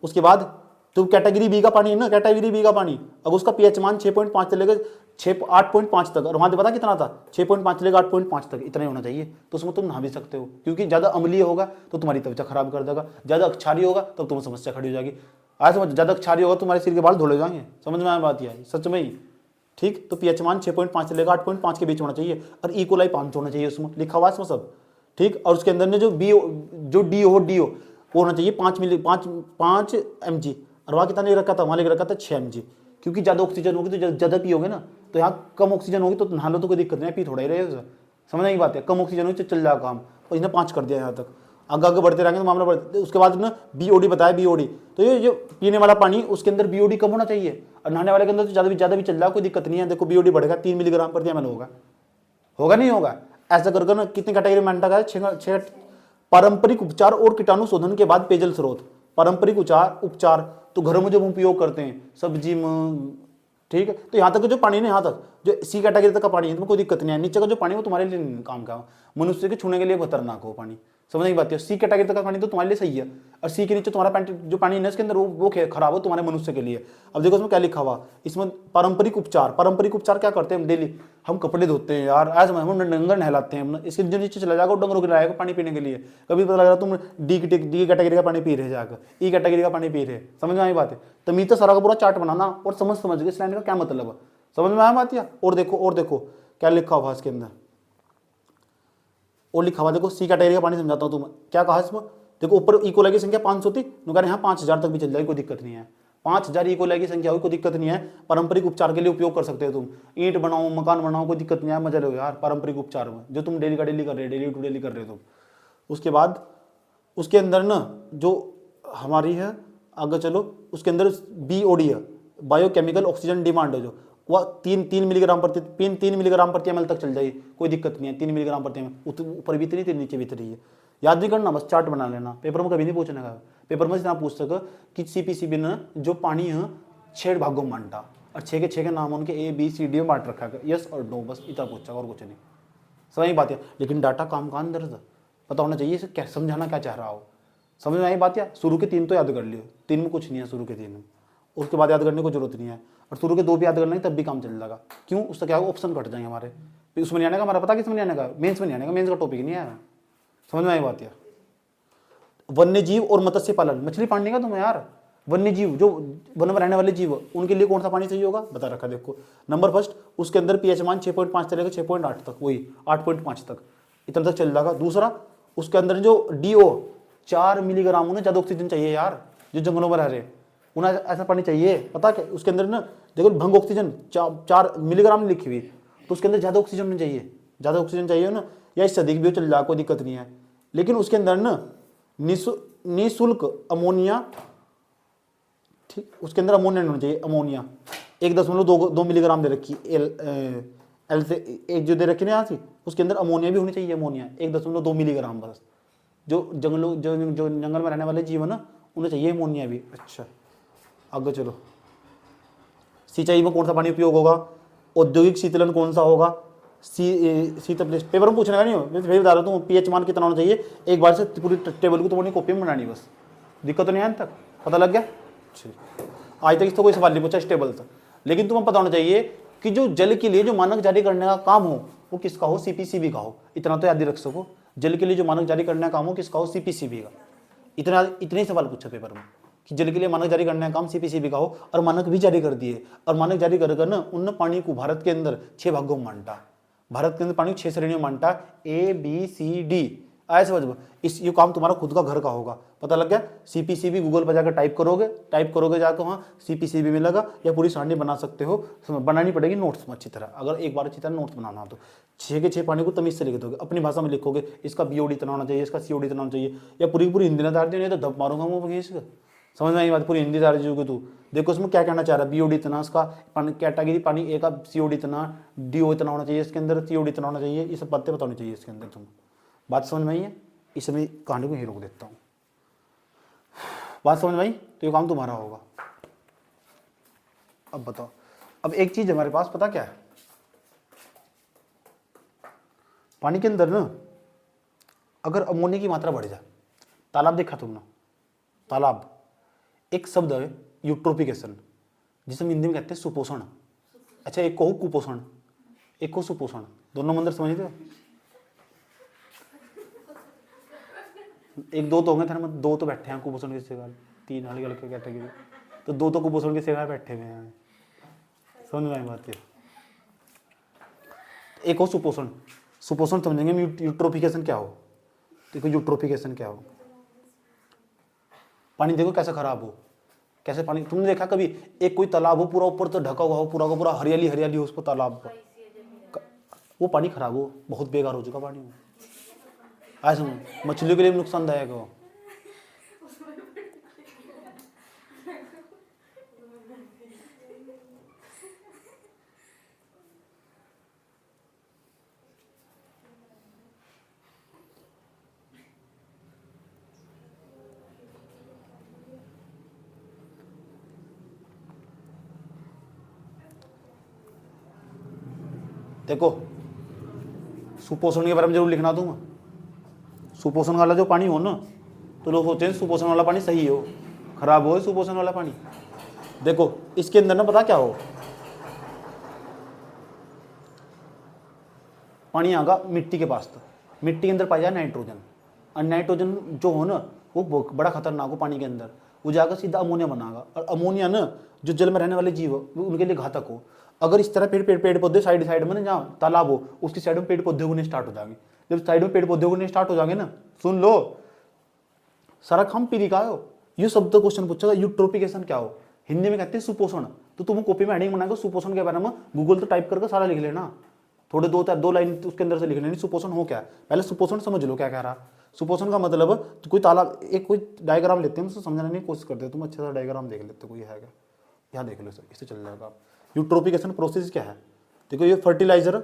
उसके बाद तुम कैटेगरी बी का पानी है ना, कैटेगरी बी का पानी, अब उसका pH मान 6.5 से लेकर 8.5 तक, और वहां पता कितना था 6.5 से लेकर 8.5 तक, इतना ही होना चाहिए, तो उसमें तुम नहा भी सकते हो। क्योंकि ज्यादा अम्लीय होगा तो तुम्हारी त्वचा खराब कर देगा, ज्यादा क्षारीय होगा तब तुम्हें समस्या खड़ी हो जाएगी। आज समझ, ज्यादा क्षारीय होगा तुम्हारे सिर के बाल धुले जाएंगे, समझ में आया बात यह सच में ही, ठीक। तो pH मान 6.5 से लेकर 8.5 के बीच होना चाहिए, और इकोलाई 500 होना चाहिए, उसमें लिखा हुआ इसमें सब, ठीक। और उसके अंदर ने जो डीओ वो होना चाहिए 5 mg, और वहाँ कितना नहीं रखा था, वहाँ लिख रखा था 6 mg, क्योंकि ज्यादा ऑक्सीजन होगी तो ज्यादा पियोगे ना, तो यहाँ कम ऑक्सीजन होगी तो नहा लो तो कोई दिक्कत नहीं, पी थोड़ा ही रहेगा, समझने की बात है। कम ऑक्सीजन होगी तो चल जाएगा काम, और इसने 5 कर दिया यहाँ तक, आगे आगे बढ़ते रहेंगे तो मामला बढ़ते। उसके बाद ना BOD बताया, BOD तो ये जो पीने वाला पानी उसके अंदर BOD कम होना चाहिए, और नहाने वाले के अंदर तो ज्यादा भी चल रहा है, कोई दिक्कत नहीं है। देखो BOD बढ़ेगा 3 मिलीग्राम प्रति ml होगा नहीं होगा, ऐसा करके ना कितनी कैटेगरी में बांटा गया है, 6 पारंपरिक उपचार और कीटाणु शोधन के बाद पेयजल स्रोत, पारंपरिक उपचार उपचार तो घरों में जो हम उपयोग करते हैं सब्जी में, ठीक है। तो यहाँ तक जो पानी है, यहाँ तक जो सी कैटेगरी तक का पानी है तुम्हें कोई दिक्कत नहीं है, नीचे का जो पानी है वो तुम्हारे लिए काम का, मनुष्य के छूने के लिए खतरनाक हो पानी, समझने की बात है। सी कैटेगरी तक का पानी तो तुम्हारे लिए सही है, और सी के नीचे तुम्हारा पैंट जो पानी है इसके अंदर वो खराब हो तुम्हारे मनुष्य के लिए। अब देखो इसमें क्या लिखा हुआ, इसमें पारंपरिक उपचार, पारंपरिक उपचार क्या करते हैं हम डेली, हम कपड़े धोते हैं यार, आज हम डंगर नहलाते हैं, इसके जो नीचे चला जाएगा डंगरों के लाएगा पानी पीने के लिए, कभी पता लगा तुम डी कैटेगरी का पानी पी रहे जाकर ई कैटेगरी का पानी पी रहे, समझ में आई बात है। तमीज तो सारा का पूरा चार्ट बनाना और समझ गए इस लाइन का क्या मतलब है, समझ में आया बात या। और देखो क्या लिखा हुआ इसके अंदर, और लिखा हुआ देखो सी कैटेगरी का पानी समझाता हूँ तुम्हें क्या कहा इसमें। देखो ऊपर इकोलाई की संख्या 500 थी, यहाँ 5000 तक भी चल जाएगी, कोई दिक्कत नहीं है। 5000 इकोलाई की संख्या हुई, कोई दिक्कत नहीं है, पारंपरिक उपचार के लिए उपयोग कर सकते हो तुम, ईंट बनाओ मकान बनाओ कोई दिक्कत नहीं है, मजा लो यार पारंपरिक उपचार में जो तुम डेली का डेली कर रहे हो, डेली टू डेली कर रहे हो तुम। उसके बाद उसके अंदर ना जो हमारी है आगे चलो, उसके अंदर BOD है, बायोकेमिकल ऑक्सीजन डिमांड है, जो वह 3 मिलीग्राम प्रति ml तक चल जाएगी, कोई दिक्कत नहीं है। 3 मिलीग्राम प्रति ml, ऊपर भी इतनी नीचे भी इतनी है, याद नहीं करना, बस चार्ट बना लेना, पेपर में कभी नहीं पूछने का। पेपर में इतना पूछ सके कि CPCB ने जो पानी है 6 भागों में बांटा, और 6 के नाम उनके ABCD में बांट रखा है, यस और नो, बस इतना पूछा और कुछ नहीं, समझ बात है। लेकिन डाटा काम का अंदर पता होना चाहिए, इसे क्या समझाना क्या चाह रहा हो, समझ में आई बात। या शुरू के 3 तो याद कर लियो, 3 में कुछ नहीं है शुरू के 3 में, उसके बाद याद करने को जरूरत नहीं है, और शुरू के 2 भी याद करना है तब भी काम चल जाएगा। क्यों, उससे क्या होगा, ऑप्शन कट जाएंगे हमारे, फिर उसमें नहीं आने का, हमारा पता किसमें नहीं आने का, मेंस में नहीं आने का, मेंस का टॉपिक नहीं आया, समझ में आई बात। यार वन्य जीव और मत्स्य पालन, मछली पालने का तुम्हें यार, वन्य जीव जो वन में रहने वाले जीव उनके लिए कौन सा पानी चाहिए होगा बता रखा, देखो नंबर फर्स्ट उसके अंदर pH मान 6.5 चलेगा, 6.8 तक, वही 8.5 तक, इतना तक चल जाएगा। दूसरा उसके अंदर जो DO 4 मिलीग्राम, उन्हें ज्यादा ऑक्सीजन चाहिए यार, जो जंगलों में रह रहे उन्हें ऐसा पानी चाहिए, पता क्या उसके अंदर ना, देखो भंग ऑक्सीजन 4 मिलीग्राम लिखी हुई, तो उसके अंदर ज्यादा ऑक्सीजन नहीं चाहिए, ज्यादा ऑक्सीजन चाहिए ना, या इससे अधिक भी चल जाए कोई दिक्कत नहीं है। लेकिन उसके अंदर ना निःशुल्क अमोनिया, ठीक, उसके अंदर अमोनिया नहीं होना चाहिए, अमोनिया 1.2 मिलीग्राम दे रखी, एल से एक जो दे रखी ना यहाँ से, उसके अंदर अमोनिया भी होनी चाहिए, अमोनिया 1.2 मिलीग्राम बस, जो जंगल में रहने वाले जीव है ना उन्हें चाहिए अमोनिया भी। अच्छा आगे चलो, सिंचाई में कौन सा पानी उपयोग होगा, औद्योगिक शीतलन कौन सा होगा, शीतल पेपर में पूछने का नहीं हो, मैं फिर बता रहा हूँ pH मान कितना होना चाहिए, एक बार से पूरी टेबल को तुम्हारी कॉपी में बनानी, बस दिक्कत तो नहीं है, तक पता लग गया। आज तक इसका कोई सवाल नहीं पूछा इस टेबल तक, लेकिन तुम्हें पता होना चाहिए कि जो जल के लिए जो मानक जारी करने का काम हो वो किसका हो, CPCB का हो, इतना तो याद रख सको। जल के लिए जो मानक जारी करने का काम हो किसका हो, CPCB का, इतने ही सवाल पूछा पेपर में कि जल के लिए मानक जारी करने का काम CPCB का हो, और मानक भी जारी कर दिए, और मानक जारी कर ना उनने पानी को भारत के अंदर 6 भागों में बांटा, भारत के अंदर पानी 6 श्रेणियों में बांटा, ABCD, आया समझ। इस ये काम तुम्हारा खुद का घर का होगा, पता लग गया। CPCB गूगल पर जाकर टाइप करोगे जाकर वहाँ CPCB मिलेगा, या पूरी सारणी बना सकते हो, बनानी पड़ेगी नोट्स में अच्छी तरह, अगर एक बार अच्छी तरह नोट्स बनाना तो 6 के 6 पानी को तमीज से लिख दोगे, अपनी भाषा में लिखोगे, इसका BOD इतना होना चाहिए, इसका COD इतना होना चाहिए, या पूरी हिंदी में तार नहीं तो धप मारूंगा मुँह इसका, समझ में आई बात, पूरी हिंदी तार दीजिएगा तू। देखो उसमें क्या कहना चाह रहा है, BOD इतना, इसका कैटेगरी पानी ए का COD इतना, DO इतना होना चाहिए, इसके अंदर COD इतना होना चाहिए, ये सब बातें बतानी चाहिए इसके अंदर, तुम बात समझ में आई है। इस समय कहानी को ही रोक देता हूँ, बात समझ में आई, तो ये काम तुम्हारा होगा। अब बताओ, अब एक चीज हमारे पास पता क्या है, पानी के अंदर ना अगर अमोनिया की मात्रा बढ़ जाए, तालाब देखा तुमने, तालाब एक शब्द है यूट्रोफिकेशन, जिसे हम हिंदी में कहते हैं सुपोषण। अच्छा एक को हो कुपोषण, एक को सुपोषण, दोनों मंदिर समझते हो, एक दो तो होंगे थे, दो तो बैठे हैं कुपोषण की जगह, 3 अलग अलग कैटेगरी, तो 2 तो कुपोषण की जगह बैठे हुए हैं, समझ में आई बात है। एक हो सुपोषण, सुपोषण समझेंगे यूट्रोफिकेशन क्या हो, देखो यूट्रोफिकेशन क्या हो, पानी देखो कैसे खराब हो, कैसे पानी, तुमने देखा कभी एक कोई तालाब हो पूरा ऊपर तो ढका हुआ हो, पूरा का पूरा हरियाली हरियाली हो उसको तालाब का, वो पानी खराब हो, बहुत बेकार हो चुका पानी, आज समझ, मछलियों के लिए भी नुकसानदायक हो। देखो सुपोषण के बारे में जरूर लिखना दूंगा। सुपोषण वाला जो पानी हो ना, तो लोग सोचते हैं सुपोषण वाला पानी सही हो, खराब हो सुपोषण वाला पानी। देखो इसके अंदर ना पता क्या हो, पानी आगा मिट्टी के पास, तो मिट्टी के अंदर पाया जाए नाइट्रोजन, और नाइट्रोजन जो हो ना वो बड़ा खतरनाक हो पानी के अंदर, वो जाकर सीधा अमोनिया बनाएगा, और अमोनिया ना जो जल में रहने वाले जीव हो उनके लिए घातक हो। अगर इस तरह पेड़ पौधे साइड साइड में ना, जहाँ तालाब हो उसकी साइड में पेड़ पौधे उगने स्टार्ट हो जाएंगे। जब साइड में पेड़ पौधे उगने स्टार्ट हो जाएंगे ना, सुन लो सारा खाम पीरी का हो, ये शब्द क्वेश्चन पूछेगा यूट्रोफिकेशन क्या हो, हिंदी में कहते हैं सुपोषण। तो तुम कॉपी में हेडिंग बनाएगा सुपोषण के बारे में, गूगल तो टाइप करके सारा लिख लेना, थोड़े दो लाइन उसके अंदर से लिख लेनी सुपोषण हो क्या है। पहले सुपोषण समझ लो क्या कह रहा। सुपोषण का मतलब तो कोई तालाब, एक कोई डायग्राम लेते हैं, उसको समझने की कोशिश करते हैं, तुम अच्छा सा डायग्राम देख लेते हो, कोई है क्या, यहाँ देख लो सर, इससे चल जाएगा आप। यूट्रोफिकेशन प्रोसेस क्या है, देखो ये फर्टिलाइजर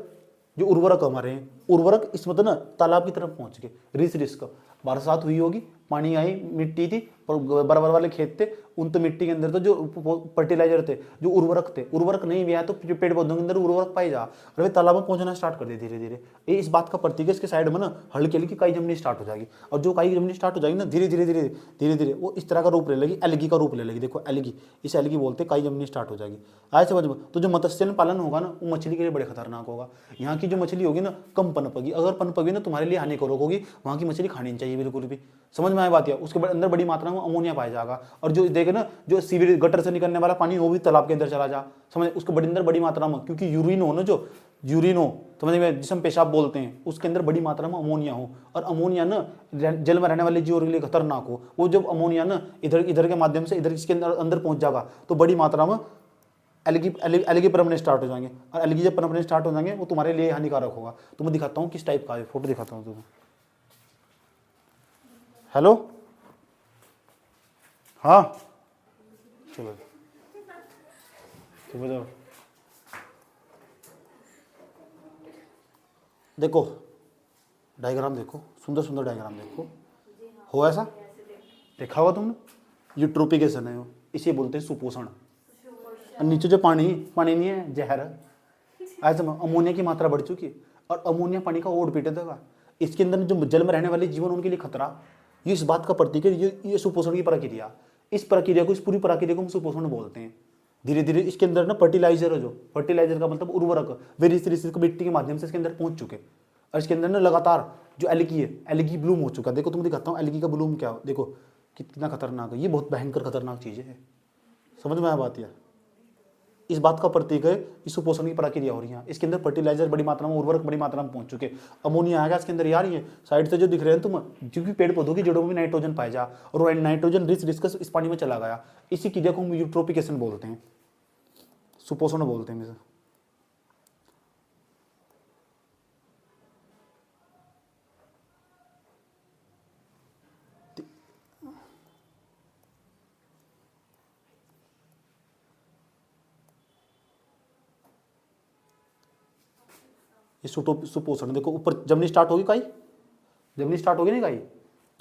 जो उर्वरक हमारे हैं, उर्वरक इस मतलब ना तालाब की तरफ पहुंच के रिस्क बरसात हुई होगी, पानी आई, मिट्टी थी और बराबर वाले खेत थे, उन तो मिट्टी के अंदर तो जो फर्टिलाइजर थे, जो उर्वरक थे, उर्वरक नहीं भी आया तो पेड़ पौधों के अंदर उर्वरक पाई जा, और वे तालाब में पहुंचना स्टार्ट कर दिए धीरे धीरे। ये इस बात का प्रतीक है, इसके साइड में ना हल्की हल्की काई जमनी स्टार्ट हो जाएगी, और जो काई जमनी स्टार्ट हो जाएगी ना धीरे धीरे धीरे धीरे धीरे वो इस तरह का रूप ले लेगी, एलगी का रूप ले लेगी। देखो एलगी, इस एलगी बोलते काई जमनी स्टार्ट हो जाएगी। आज समझ में, तो जो मत्स्य पालन होगा ना वो मछली के लिए बड़े खतरनाक होगा। यहाँ की जो मछली होगी ना कम पनपगी, अगर पनपगी ना तुम्हारे लिए हानिकारक होगी, वहाँ की मछली खानी नहीं चाहिए बिल्कुल भी। समझ में आए बात, या उसके अंदर बड़ी मात्रा में अमोनिया पाया जाएगा, और जो देखे ना जो सीवरेज गटर से निकलने वाला पानी वो भी तालाब के अंदर चला जा, समझ उसके बड़ी अंदर बड़ी मात्रा में, क्योंकि यूरिन हो ना, जो यूरिन हो समझ में जिसम पेशाब बोलते हैं, उसके अंदर बड़ी मात्रा में अमोनिया हो, और अमोनिया ना जल में रहने वाले जीवों के लिए खतरनाक हो। वो जब अमोनिया ना इधर के माध्यम से इधर इसके अंदर पहुंच जाएगा तो बड़ी मात्रा में एलगी पनपने स्टार्ट हो जाएंगे, और एलगी जब पनपने स्टार्ट हो जाएंगे वो तुम्हारे लिए हानिकारक होगा। तो मैं दिखाता हूँ किस टाइप का है, फोटो दिखाता हूँ तुम्हें। हेलो, हाँ चलो सुबह जाओ। देखो डायग्राम देखो, सुंदर सुंदर डायग्राम देखो, हो ऐसा देखा होगा तुमने, यूट्रोफिकेशन है वो, इसे बोलते हैं सुपोषण। और नीचे जो पानी नहीं है, जहर है। आज अमोनिया की मात्रा बढ़ चुकी है, और अमोनिया पानी का ओढ़ पीटे देगा। इसके अंदर जो जल में रहने वाले जीवन उनके लिए खतरा, ये इस बात का प्रतीक है। ये सुपोषण की प्रक्रिया, इस प्रक्रिया को, इस पूरी प्रक्रिया को हम सुपोषण बोलते हैं। धीरे धीरे इसके अंदर ना फर्टिलाइजर है, जो फर्टिलाइजर का मतलब उर्वरक, वे मिट्टी के माध्यम से इसके अंदर पहुंच चुके, और इसके अंदर ना लगातार जो एलगी है, एलगी ब्लूम हो चुका है। देखो तुम दिखाता हूँ एलगी का ब्लूम क्या हो, देखो कितना खतरनाक है, ये बहुत भयंकर खतरनाक चीज़ है। समझ में आया बात, यार इस बात का प्रतीक है इस सुपोषण की प्रक्रिया हो रही है। इसके अंदर फर्टिलाइजर बड़ी मात्रा में, उर्वरक बड़ी मात्रा में पहुंच चुके, अमोनिया आएगा इसके अंदर यार। ये साइड से जो दिख रहे हैं तुम, क्योंकि पेड़ पौधों की जड़ों में नाइट्रोजन पाया जा, और वो नाइट्रोजन रिच इस पानी में चला गया। इसी क्रिया को हम यूट्रोफिकेशन बोलते हैं, सुपोषण बोलते हैं इसे। सुपोषण देखो, ऊपर जमनी स्टार्ट होगी काई, जमनी स्टार्ट होगी ना काई,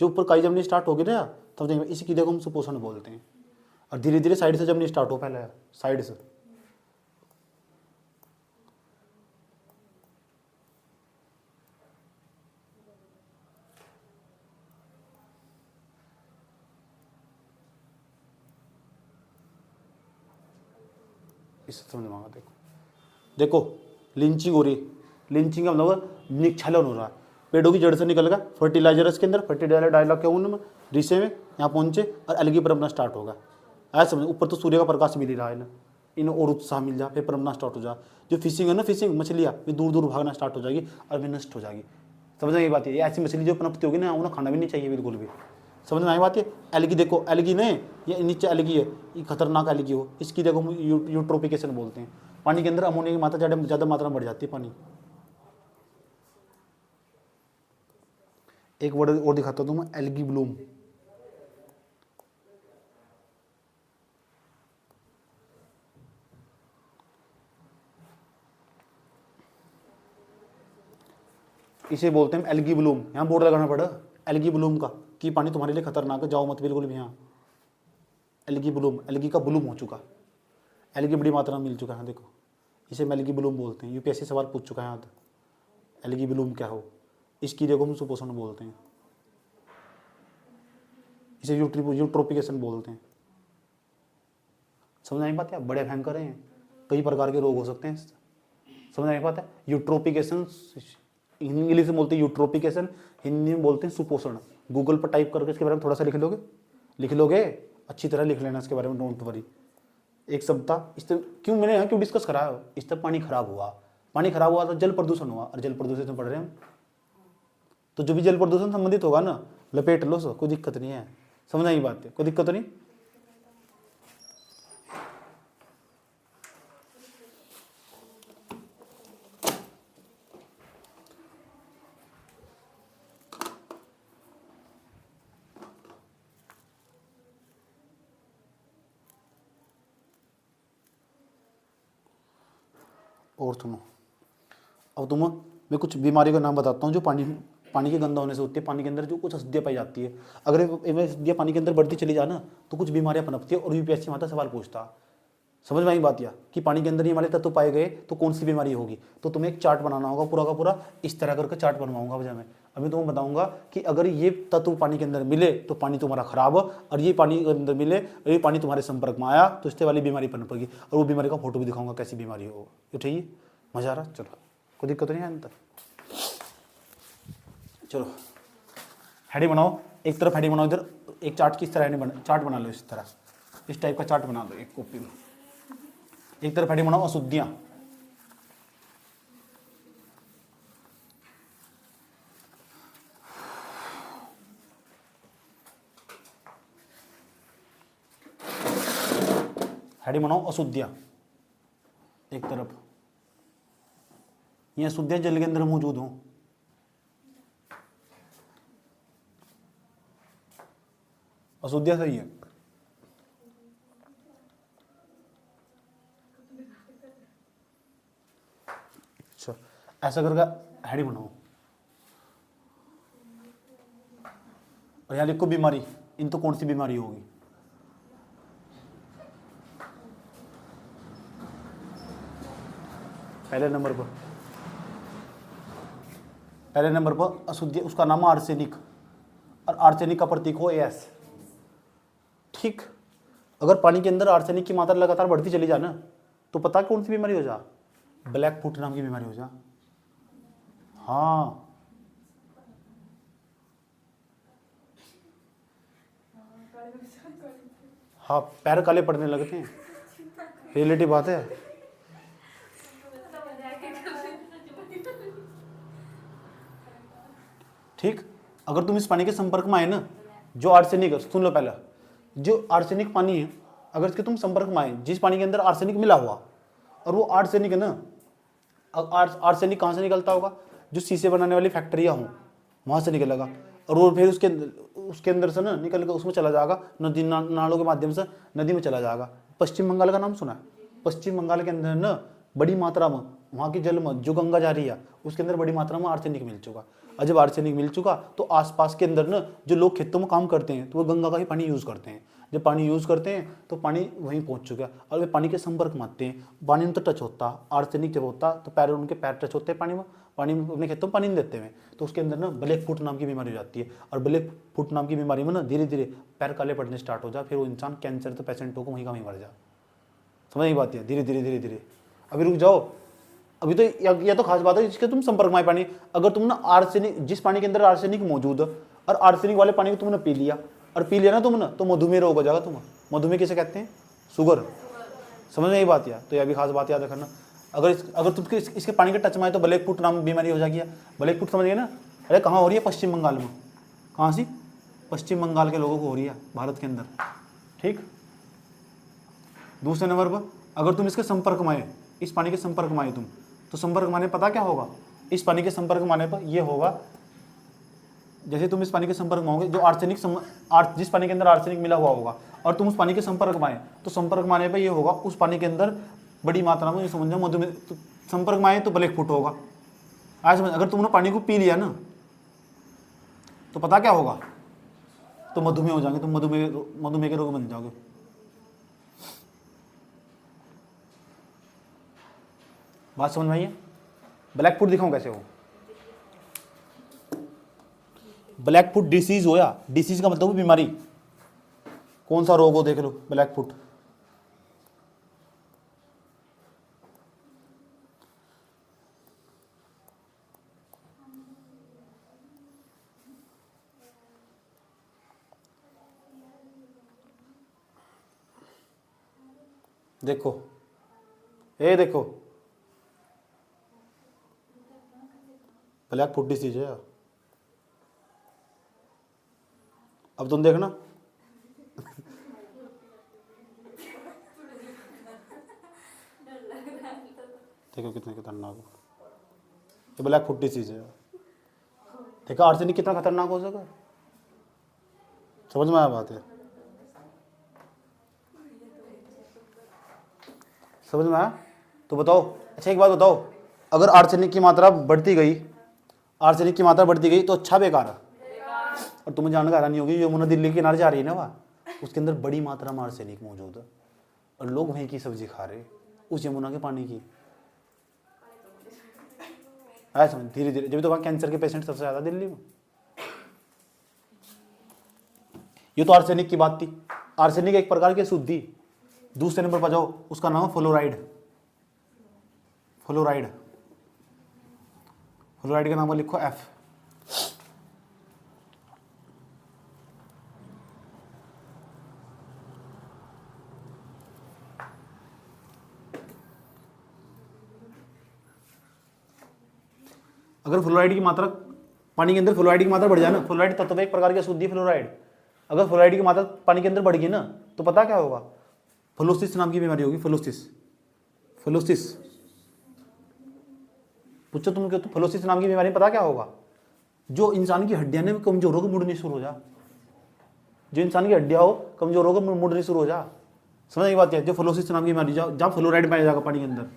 जो ऊपर काई जमनी स्टार्ट होगी ना, तब देखो इसी की देखो हम सुपोषण बोलते हैं। और धीरे धीरे साइड से जमनी स्टार्ट हो, पहले साइड से, इससे समझ में आएगा। देखो देखो लिंचिंग हो रही, लिंचिंग का मतलब निक्षलन हो रहा है, पेड़ों की जड़ से निकल गया फर्टिलाइजर, इसके अंदर फर्टिलाइजर डायलॉग के उनमें रिसे में यहाँ पहुंचे, और एलगी पर अपना स्टार्ट होगा। ऐसा समझ, ऊपर तो सूर्य का प्रकाश मिल रहा है ना, इन्हें और उत्साह मिल जा, फिर परमना स्टार्ट हो जा। जो फिशिंग है ना, फिशिंग मछलियाँ वे दूर दूर भागना स्टार्ट हो जाएगी, और वे नष्ट हो जाएगी। समझ ये बात है, ऐसी मछली जो पनपती होगी ना, उन्हें खाना भी नहीं चाहिए बिल्कुल भी। समझ में आई बात है। एलगी देखो, एलगी नहीं, ये नीचे एलगी है, ये खतरनाक एलगी हो, इसकी देखो हम यूट्रोफिकेशन बोलते हैं। पानी के अंदर अमोनिया की मात्रा ज़्यादा मात्रा में बढ़ जाती है पानी। एक वर्ड और दिखाता हूँ तुम्हें, एलगी ब्लूम। इसे बोलते हैं एलगी ब्लूम, यहाँ बोर्ड लगाना पड़ा एलगी ब्लूम का, कि पानी तुम्हारे लिए खतरनाक है, जाओ मत बिल्कुल भी यहाँ। एलगी ब्लूम, एलगी का ब्लूम हो चुका, एलगी बड़ी मात्रा में मिल चुका है। देखो इसे एलगी ब्लूम बोलते हैं। यूपीएससी सवाल पूछ चुका है यहाँ तक। एलगी ब्लूम क्या हो, इस कीड़े को हम सुपोषण बोलते हैं। इसे यूट्रोपिकेशन बोलते हैं। समझ नहीं पाते? बड़े भयंकर हैं, कई प्रकार के रोग हो सकते हैं। समझ नहीं पाता? यूट्रोपिकेशन इंग्लिश में बोलते हैं यूट्रोपिकेशन, हिंदी में बोलते हैं सुपोषण। गूगल पर टाइप करके इसके बारे में थोड़ा सा लिख लोगे, अच्छी तरह लिख लेना इसके बारे में, डोंट वरी। एक सप्ताह इस क्यों मैंने यहाँ क्यों डिस्कस करा है, इस तक पानी खराब हुआ तो जल प्रदूषण हुआ, और जल प्रदूषण से पढ़ रहे हैं हम, तो जो भी जल प्रदूषण संबंधित होगा ना, लपेट लो, कोई दिक्कत नहीं है। समझ आई बात है? कोई दिक्कत नहीं। और सुनो, अब मैं कुछ बीमारी का नाम बताता हूँ जो पानी के गंदा होने से होती है। पानी के अंदर जो कुछ अशुद्धियाँ पाई जाती है, अगर अशुद्धियाँ पानी के अंदर बढ़ती चली जाए ना, तो कुछ बीमारियाँ पनपती है, और यूपीएससी माता सवाल पूछता। समझ में आई बात? या कि पानी के अंदर ही हमारे तत्व पाए गए तो कौन सी बीमारी होगी। तो तुम्हें एक चार्ट बनाना होगा पूरा का पूरा, इस तरह करके चार्ट बनवाऊंगा वजह में। अभी तुम्हें बताऊंगा कि अगर ये तत्व पानी के अंदर मिले तो पानी तुम्हारा खराब, और ये पानी के अंदर मिले और ये पानी तुम्हारे संपर्क में आया तो इससे वाली बीमारी पनपेगी, और वो बीमारी का फोटो भी दिखाऊंगा कैसी बीमारी होगा। तो ठीक है, मजा आ रहा? चलो, कोई दिक्कत नहीं है अंतर। चलो हेडिंग बनाओ, एक तरफ हेडिंग बनाओ, इधर एक चार्ट की इस तरह चार्ट बना लो, इस तरह इस टाइप का चार्ट बना दो एक कॉपी में। एक तरफ हेडिंग बनाओ अशुद्धियां, हेडिंग बनाओ अशुद्धियां एक तरफ। ये अशुद्धियां जल के अंदर मौजूद हों। अशुद्धियां सही है। अच्छा, ऐसा करके हेडिंग बनाओ, और यहाँ लिखो बीमारी। इन तो कौन सी बीमारी होगी? पहले नंबर पर अशुद्धि, उसका नाम है आर्सेनिक, और आर्सेनिक का प्रतीक हो एस। ठीक, अगर पानी के अंदर आर्सेनिक की मात्रा लगातार बढ़ती चली जाए ना, तो पता कौन सी बीमारी हो जा? ब्लैक फुट नाम की बीमारी हो जा। हाँ, हाँ, पैर काले पड़ने लगते हैं, रिलेटिव बात है। ठीक, अगर तुम इस पानी के संपर्क में आए ना, जो आर्सेनिक, सुन लो पहले, जो आर्सेनिक पानी है, अगर इसके तुम संपर्क में आए, जिस पानी के अंदर आर्सेनिक मिला हुआ, और वो आर्सेनिक है ना, आर्सेनिक कहाँ से निकलता होगा? जो शीशे बनाने वाली फैक्ट्रियाँ हों, वहाँ से निकलेगा, और वो फिर उसके अंदर से ना निकल कर उसमें चला जाएगा, नदी नालों के माध्यम से नदी में चला जाएगा। पश्चिम बंगाल का नाम सुना है? पश्चिम बंगाल के अंदर ना बड़ी मात्रा में, वहाँ की जल में जो गंगा जा रही है, उसके अंदर बड़ी मात्रा में आर्सेनिक मिल चुका। और जब आर्सेनिक मिल चुका तो आसपास के अंदर ना जो लोग खेतों में काम करते हैं, तो वो गंगा का ही पानी यूज़ करते हैं। जब पानी यूज़ करते हैं तो पानी वहीं पहुंच चुका, और वे पानी के संपर्क में आते हैं, पानी में तो टच होता, आर्सेनिक जब होता तो उनके पैर टच होते हैं पानी में अपने खेतों में पानी नहीं देते हुए, तो उसके अंदर ना ब्लैक फुट नाम की बीमारी हो जाती है। और ब्लैक फुट नाम की बीमारी में ना धीरे धीरे पैर काले पड़ने स्टार्ट हो जाए, फिर वो इंसान कैंसर तो पेशेंट होकर वहीं का वहीं मर जाए। समझ नहीं बात है? धीरे धीरे। अभी रुक जाओ, अभी तो यह तो खास बात है जिसके तुम संपर्क में आए पानी। अगर तुम ना आर्सेनिक, जिस पानी के अंदर आर्सेनिक मौजूद है, और आर्सेनिक वाले पानी को तुमने पी लिया ना तुमने, तो मधुमेह रोग हो जाएगा तुम्हें। मधुमेह किसे कहते हैं? शुगर। समझ में यही बात है? तो यह भी खास बात याद रखना। अगर तुमके इसके पानी के टच में आए तो ब्लैक फुट नाम बीमारी हो जाएगी। ब्लैक फुट समझ गए ना? अरे कहाँ हो रही है? पश्चिम बंगाल में। कहाँ सी? पश्चिम बंगाल के लोगों को हो रही है, भारत के अंदर। ठीक, दूसरे नंबर पर अगर तुम इसके संपर्क में आए, इस पानी के संपर्क में आए तुम, तो संपर्क माने पता क्या होगा? इस पानी के संपर्क माने पर यह होगा, जैसे तुम इस पानी के संपर्क में होगे, जो आर्सेनिक जिस पानी के अंदर आर्सेनिक मिला हुआ होगा, और तुम उस पानी के संपर्क में आए, तो संपर्क माने पर यह होगा उस पानी के अंदर बड़ी मात्रा में, समझो मधुमेह, तो संपर्क में आए तो ब्लैक फुट होगा। आज समझ, अगर तुमने पानी को पी लिया ना, तो पता क्या होगा? तो मधुमेह हो जाएंगे, तुम मधुमेह के रोग बन जाओगे। बात समझ में आई है? ब्लैक फुट दिखाऊं कैसे हो? ब्लैक फुट डिसीज हो, या डिसीज का मतलब बीमारी, कौन सा रोग हो देख लो, ब्लैक फुट। देखो, ये देखो, ब्लैक फुट डिसीज है। अब तुम देखना, देखो कितने खतरनाक हो, ये ब्लैक फुट डिसीज है। देखा आर्सेनिक कितना खतरनाक हो सका, समझ में आया बात है? समझ में आया? तो बताओ, अच्छा एक बात बताओ, अगर आर्सेनिक की मात्रा बढ़ती गई, आर्सेनिक की मात्रा बढ़ती गई तो अच्छा बेकार है। और तुम्हें जानकर हैरानी होगी, यमुना दिल्ली के किनारे जा रही है ना वहाँ, उसके अंदर बड़ी मात्रा में आर्सेनिक मौजूद है, और लोग वहीं की सब्जी खा रहे हैं उस यमुना के पानी की। आया समझ? धीरे धीरे, जब तो वहाँ कैंसर के पेशेंट सबसे ज़्यादा दिल्ली में। ये तो आर्सेनिक की बात थी। आर्सेनिक एक प्रकार की शुद्धि। दूसरे नंबर पर जाओ, उसका नाम है फ्लोराइड। फ्लोराइड, फ्लोराइड का नाम लिखो एफ। अगर फ्लोराइड की मात्रा पानी के अंदर, फ्लोराइड की मात्रा बढ़ जाए ना, फ्लोराइड तत्व एक प्रकार की अशुद्धि फ्लोराइड, अगर फ्लोराइड की मात्रा पानी के अंदर बढ़ गई ना, तो पता क्या होगा? फ्लोसिस नाम की बीमारी होगी। फ्लोसिस, फ्लोसिस पूछो तुम क्यों? तो फ्लोसिस नाम की बीमारी में पता क्या होगा? जो इंसान की हड्डियां ने कमजोर होकर मुड़नी शुरू हो जा, जो इंसान की हड्डियां हो कमजोर होकर मुड़नी शुरू हो जा। समझ की बात है? जो फ्लोसिस नाम की बीमारी, जहाँ फ्लोराइड पाया जाएगा पानी के अंदर।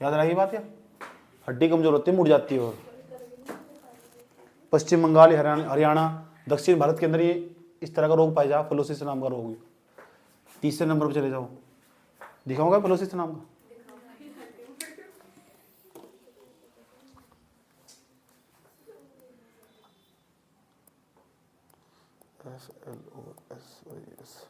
याद रहेगी बात? या हड्डी कमजोर होती है, मुड़ जाती है। और पश्चिम बंगाल, हरियाणा, दक्षिण भारत के अंदर ये इस तरह का रोग पाया जाए, फ्लोसिस नाम का रोग। तीसरे नंबर पर चले जाओ, दिखाऊंगा फ्लोसिस नाम का। FLOSIS,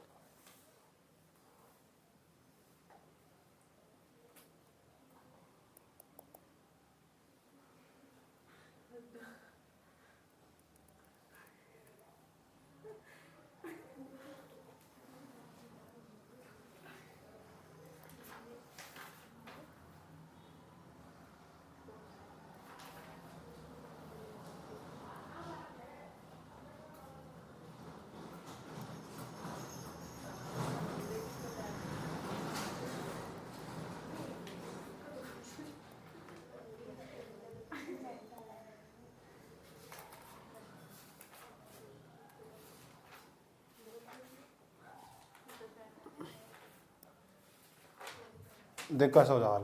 देख कैसा हो हाल,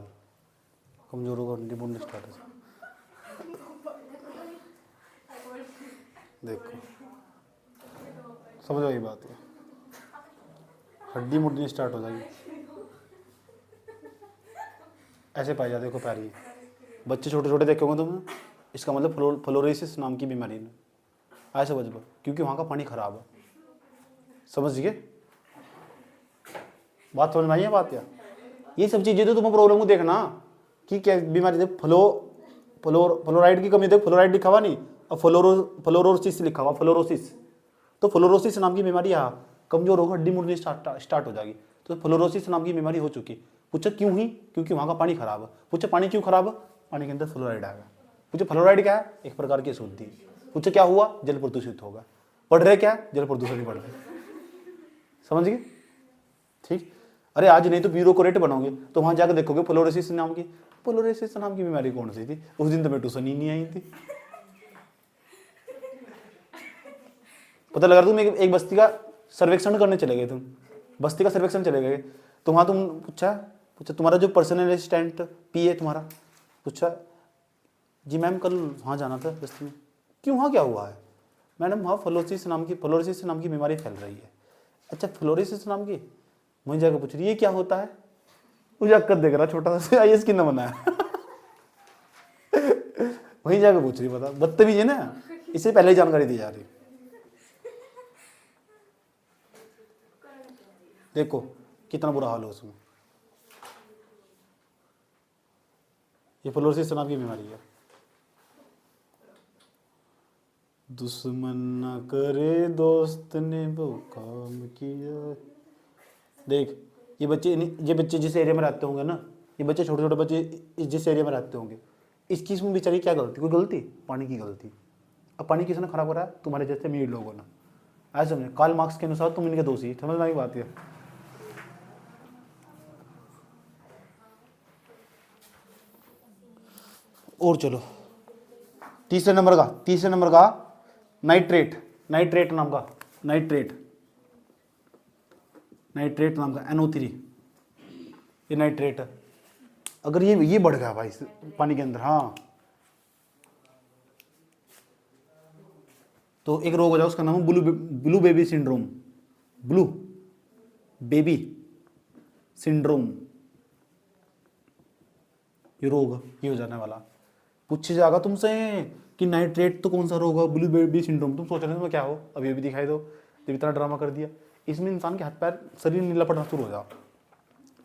कमजोरों का हड्डी मुड़ना स्टार्ट है। देखो, समझ आई बात है? हड्डी मुड़नी स्टार्ट हो जाएगी, ऐसे पाई जाते। देखो पैर, ये बच्चे छोटे छोटे देखे होंगे तुम, इसका मतलब फ्लोरोसिस नाम की बीमारी है। ऐसे समझ लो, क्योंकि वहाँ का पानी खराब है। समझ गए बात? समझ में आई है बात? या ये सब चीजें तो तुम्हें प्रॉब्लम को देखना कि क्या बीमारी है। फ्लोराइड की कमी, देख फ्लोराइड लिखा हुआ नहीं, और फ्लोरोसिस लिखा हुआ, फ्लोरोसिस। तो फ्लोरोसिस नाम की बीमारी यहाँ कमजोर होकर हड्डी मुड़नी स्टार्ट हो जाएगी। तो फ्लोरोसिस नाम की बीमारी हो चुकी। पूछा क्यों हुई? क्योंकि वहाँ का पानी खराब है। पूछा पानी क्यों खराब है? पानी के अंदर फ्लोराइड आ गया। पूछा फ्लोराइड क्या है? एक प्रकार की अशुद्धि। पूछा क्या हुआ? जल प्रदूषित होगा। पढ़ रहे क्या? जल प्रदूषण ही पढ़ रहे। समझ गए? ठीक। अरे आज नहीं तो ब्यूरोक्रेट बनोगे तो वहां जाकर देखोगे फ्लोरोसिस नाम की बीमारी कौन सी थी। उस दिन तो मैं ट्यूशन ही नहीं आई थी। पता लगा तुम एक बस्ती का सर्वेक्षण करने चले गए, तुम बस्ती का सर्वेक्षण चले गए, तो वहां तुम अच्छा तुम्हारा जो पर्सनल असिस्टेंट पी है तुम्हारा, पूछा जी मैम कल वहाँ जाना था रस्ते में, क्यों वहाँ क्या हुआ है? मैडम वहाँ फ्लोरोसिस नाम की बीमारी फैल रही है। अच्छा फ्लोरोसिस नाम की, वहीं जाकर पूछ रही है ये क्या होता है? मुझे कर देख रहा छोटा सा आईएएस कितना बना है वहीं जाकर पूछ रही, बता बदतमीज है ना, इससे पहले ही जानकारी दी जा रही। देखो कितना बुरा हाल है उसमें। ये फ्लोरोसिस नाम की बीमारी है। दुश्मन न करे दोस्त ने वो काम किया। देख ये बच्चे जिस एरिया में रहते होंगे ना, ये बच्चे छोटे छोटे बच्चे जिस एरिया में रहते होंगे, इसकी इसमें बेचारी क्या गलती? कोई गलती? पानी की गलती। अब पानी किसने खराब करा है? तुम्हारे जैसे अमीर लोगों ने। ऐसा समझे, कार्ल मार्क्स के अनुसार तुम इनके दोषी। समझ में आई बात है? और चलो तीसरे नंबर का नाइट्रेट नाम का NO3, ये नाइट्रेट। अगर ये बढ़ गया भाई पानी के अंदर, हाँ, तो एक रोग हो जाए, उसका नाम है blue baby syndrome. Blue baby syndrome, ये रोग ये हो जाने वाला। पूछे जाएगा तुमसे कि नाइट्रेट तो कौन सा रोग है, ब्लू बेबी सिंड्रोम, तुम सोच रहे हो क्या हो, अभी भी दिखाई दो जब इतना ड्रामा कर दिया। इसमें इंसान के हाथ पैर शरीर नीला पड़ना शुरू हो जाएगा।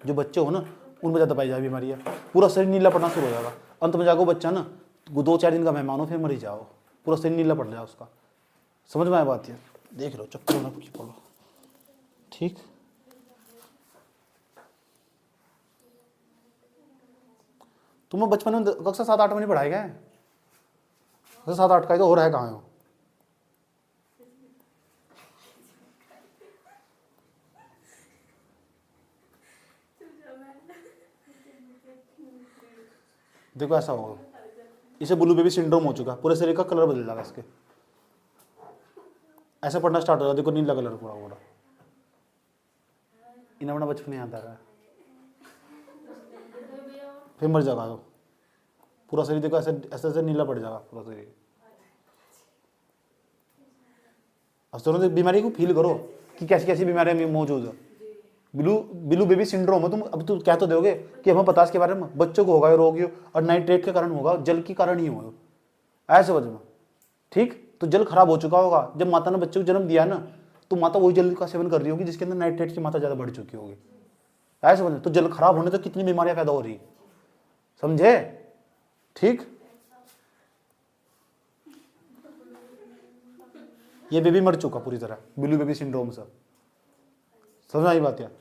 जो बच्चे हो ना उनमें ज़्यादा पाई जाए बीमारियाँ, पूरा शरीर नीला पड़ना शुरू हो जाएगा। अंत में जाकर बच्चा ना 2-4 दिन का मेहमान हो, फिर मर ही जाओ, पूरा शरीर नीला पड़ जाए उसका। समझ में आया बात? है देख लो, चक्कर ना पड़ो, ठीक। तुम्हें बचपन में कक्षा 7-8 में नहीं पढ़ाया गया? कक्षा 7-8 का ही तो हो रहा है, कहाँ हो? देखो ऐसा होगा, इसे ब्लू बेबी सिंड्रोम हो चुका, पूरे शरीर का कलर बदल जाएगा इसके, ऐसा पढ़ना स्टार्ट हो जाएगा। देखो नीला कलर पूरा पूरा, इन्हें अपना बचपन याद आ रहा है, फिर मर जाएगा तो पूरा शरीर। देखो ऐसे ऐसे ऐसे नीला पड़ जाएगा पूरा शरीर। अब दोनों बीमारी को फील करो कि कैसी कैसी बीमारियां मौजूद है। ब्लू बेबी सिंड्रोम है। तुम अब तुम कह तो दोगे कि हमें पता इसके बारे में, बच्चों को होगा ये रोग, और नाइट्रेट के कारण होगा, जल के कारण ही होगा, ऐसे वजह में, ठीक। तो जल खराब हो चुका होगा, जब माता ने बच्चे को जन्म दिया ना, तो माता वही जल का सेवन कर रही होगी जिसके अंदर नाइट्रेट की मात्रा ज्यादा बढ़ चुकी होगी, ऐसे वजह। तो जल खराब होने तो कितनी बीमारियां पैदा हो रही, समझे, ठीक। ये बेबी मर चुका पूरी तरह ब्लू बेबी सिंड्रोम से। समझ आई बात? है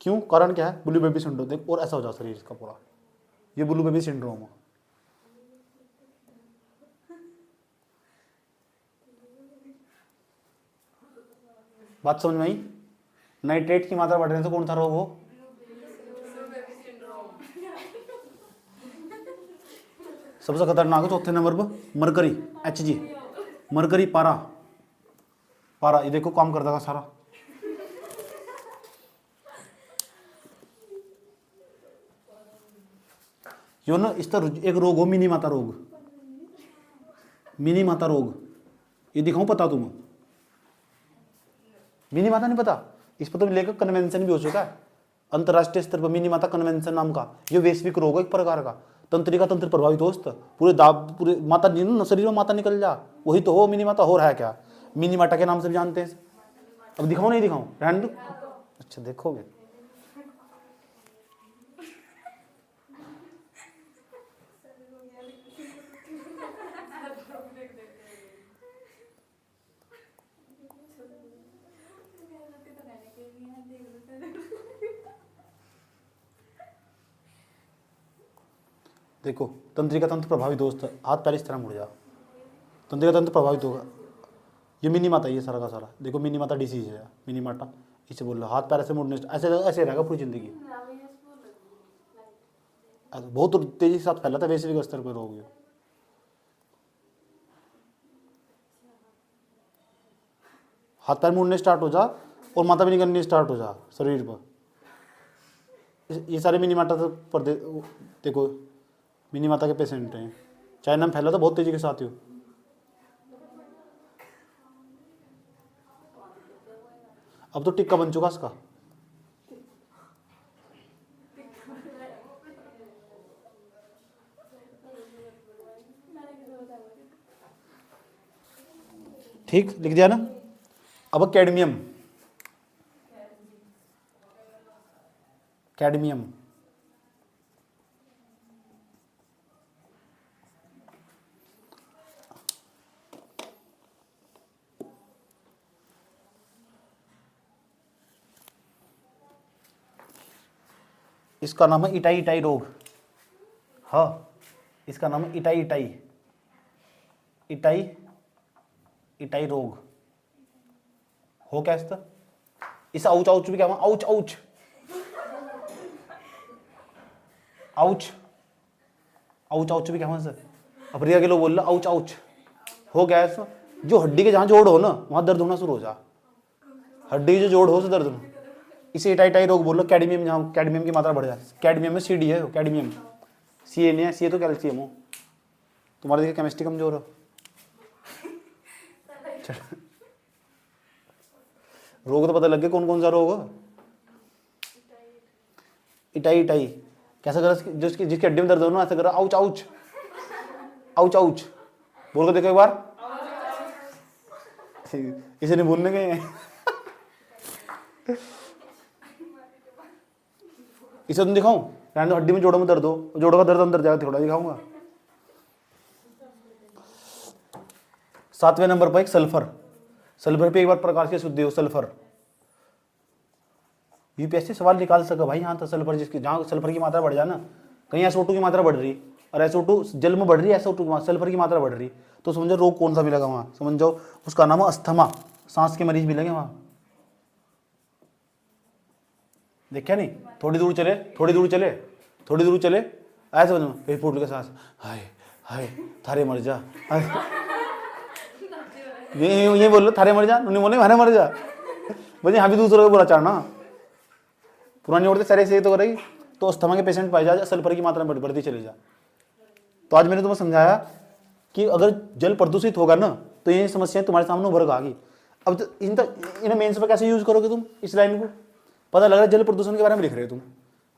क्यों, कारण क्या है? Blue baby syndrome. देख और ऐसा हो जाए शरीर इसका पूरा, ये ब्लू बेबी सिंड्रोम है। बात समझ में आई? नाइट्रेट की मात्रा बढ़ने से कौन सा रोग हो? सबसे खतरनाक है चौथे नंबर पर मरकरी, HG, मरकरी पारा, ये देखो काम करता था सारा। यो ना इस तरह एक रोग हो, मिनी माता रोग, ये दिखाऊं पता तुम्हें? मिनी माता नहीं पता? इस पर तो लेकर कन्वेंशन भी हो चुका है अंतरराष्ट्रीय स्तर पर, मिनी माता कन्वेंशन नाम का। ये वैश्विक रोग है एक प्रकार का, तंत्रिका तंत्र प्रभावित दोस्त, पूरे माता शरीर में माता निकल जा, वही तो हो मिनी माता। हो रहा है क्या? मिनी माता के नाम से भी जानते हैं। अब दिखाऊं नहीं दिखाऊं, रहने दो। अच्छा देखोगे, देखो तंत्रिका तंत्र प्रभावित दोस्त, हाथ पैर इस तरह मुड़ जा, तंत्रिका तंत्र प्रभावित होगा। ये मिनी माता, ये सारा का सारा देखो मिनी माता डिसीज है, मिनी माता इसे बोल रहा, हाथ पैर ऐसे मुड़ने, ऐसे ऐसे रहेगा पूरी जिंदगी। बहुत तेजी के साथ फैला था वैश्विक स्तर पर रोग। हाथ पैर मुड़ने स्टार्ट हो जा और माता भी निकलनी स्टार्ट हो जा शरीर पर। ये सारे मिनी माता पर देखो मिनी माता के पेशेंट हैं। चाहे नाम फैला तो बहुत तेजी के साथ ही हो। अब तो टिक्का बन चुका इसका। ठीक लिख दिया ना। अब कैडमियम, कैडमियम इसका नाम है इटाई इटाई रोग। हाँ, इसका नाम है इटाई इटाई, इटाई इटाई रोग। हो क्या इसका? इस आउच आउच भी क्या, ouch ouch ouch ouch ouch भी क्या सर? अफ्रीका के लोग बोल रहे आउच आउच। हो गया इसमें, जो हड्डी के जहां जोड़ हो ना वहां दर्द होना शुरू हो जा। हड्डी के जो जोड़ हो तो दर्द हो, इसे इटाई इटाई रोग बोल लो। कैडमियम, जहाँ कैडमियम की मात्रा बढ़ जाए। कैडमियम में CD है, कैडमियम CA नहीं है, CA तो कैल्शियम हो। तुम्हारे देखिए केमिस्ट्री कमजोर हो। रोग तो पता लग गया कौन कौन सा रोग है। इटाई इटाई कैसा करा, जिसकी हड्डी में दर्द हो ना ऐसा करा, आउच आउच आउच आउच बोल कर देखो एक बार। इसे नहीं बोलने गए। इसे तुम दिखाऊं? रहने दो, हड्डी में जोड़ों में दर्द हो, जोड़ों का दर्द अंदर जाएगा, थोड़ा दिखाऊंगा। 7वें नंबर पर एक सल्फर। सल्फर पे एक बार प्रकाश की शुद्धि हो। सल्फर UPSC सवाल निकाल सका भाई। यहाँ तो सल्फर, जिसकी जहाँ सल्फर की मात्रा बढ़ जाए ना, कहीं SO2 की मात्रा बढ़ रही और SO2 जल में बढ़ रही है, SO2 की सल्फर की मात्रा बढ़ रही, तो समझो रोग कौन सा मिलेगा वहाँ। समझ जाओ उसका नाम है अस्थमा। सांस के मरीज मिलेंगे वहाँ। देखा नहीं? थोड़ी दूर चले, थोड़ी दूर चले, थोड़ी दूर चले, ऐसे समझो फिर फूट के सांस, हाय हाय थारे मर जा। ये बोल लो थारे मर जा, उन्हें बोले हरे मर जा। बोले हाँ भी दूसरों को बुरा चाहना। पुरानी औरतें सारे से तो करेगी। तो अस्थमा के पेशेंट पाए जा, सल्फर की मात्रा बढ़ती चली जा। तो आज मैंने तुम्हें समझाया कि अगर जल प्रदूषित होगा ना तो ये समस्याएं तुम्हारे सामने उभर कर आ गई। अब इन मेंस पर कैसे यूज करोगे तुम इस लाइन को? पता लग रहा है जल प्रदूषण के बारे में लिख रहे हो तुम।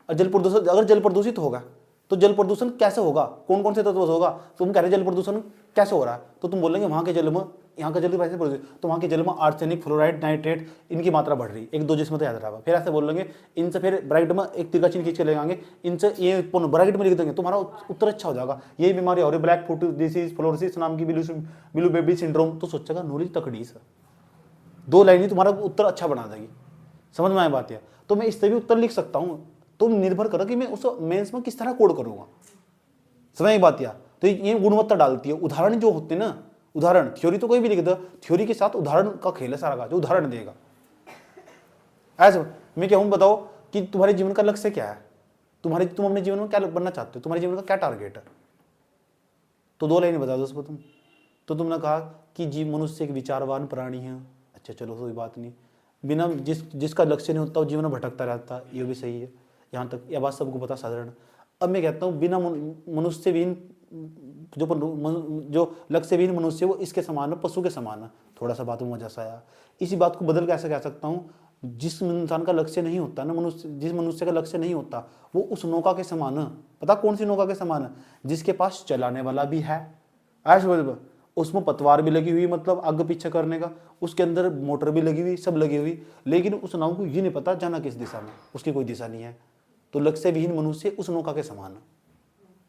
और जल प्रदूषण, अगर जल प्रदूषित होगा तो जल प्रदूषण कैसे होगा, कौन कौन से तत्व होगा? तुम कह रहे जल प्रदूषण कैसे हो रहा है, तो तुम बोलेंगे वहां के जल में, यहाँ का जल कैसे प्रदूषित, तो वहाँ के जल में आर्सेनिक, फ्लोराइड, नाइट्रेट इनकी मात्रा बढ़ रही, एक दो जिसमें तो याद रहा। फिर ऐसे बोलेंगे इनसे, फिर ब्रैकेट में एक तिरका चिन्ह खींच के लगाएंगे, इनसे ये ब्रैकेट में लिख देंगे, तुम्हारा उत्तर अच्छा हो जाएगा। ये बीमारी हो रही, ब्लैक फुट डिसीज, फ्लोरोसिस नाम की, बिलू बेबी सिंड्रोम। तो सोचेगा नॉलेज तकड़ी सर, 2 लाइन ही तुम्हारा उत्तर अच्छा बना देगी। समझ में आए बात? है तो मैं इस तरह भी उत्तर लिख सकता हूँ। तुम निर्भर करो कि मैं उस मेंस में किस तरह कोड करूंगा। समझ में बात? या तो ये गुणवत्ता डालती है। उदाहरण जो होते हैं ना, उदाहरण, थ्योरी तो कोई भी लिख दो, थ्योरी के साथ उदाहरण का खेल है सारा का, जो उदाहरण देगा। ऐसा मैं क्या हूं, बताओ कि तुम्हारे जीवन का लक्ष्य क्या है, तुम अपने जीवन में क्या बनना चाहते हो, तुम्हारे जीवन का क्या टारगेट है। तो 2 लाइन बता दो उसको तुम। तो तुमने कहा कि जीव मनुष्य एक विचारवान प्राणी है। अच्छा चलो कोई बात नहीं, बिना जिसका लक्ष्य नहीं होता वो जीवन में भटकता रहता है, ये भी सही है। यहाँ तक यह बात सबको पता साधारण। अब मैं कहता हूँ बिना मनुष्यविहीन जो लक्ष्यविहीन मनुष्य वो इसके समान है, पशु के समान है। थोड़ा सा बात में मजा सा आया। इसी बात को बदल के ऐसा कह सकता हूँ, जिस इंसान का लक्ष्य नहीं होता ना, जिस मनुष्य का लक्ष्य नहीं होता वो उस नौका के समान है। पता कौन सी नौका के समान है? जिसके पास चलाने वाला भी है, उसमें पतवार भी लगी हुई, मतलब आगे पीछे करने का, उसके अंदर मोटर भी लगी हुई, सब लगी हुई, लेकिन उस नाव को ये नहीं पता जाना किस दिशा में, उसकी कोई दिशा नहीं है। तो लक्ष्य विहीन मनुष्य उस नौका के समान है।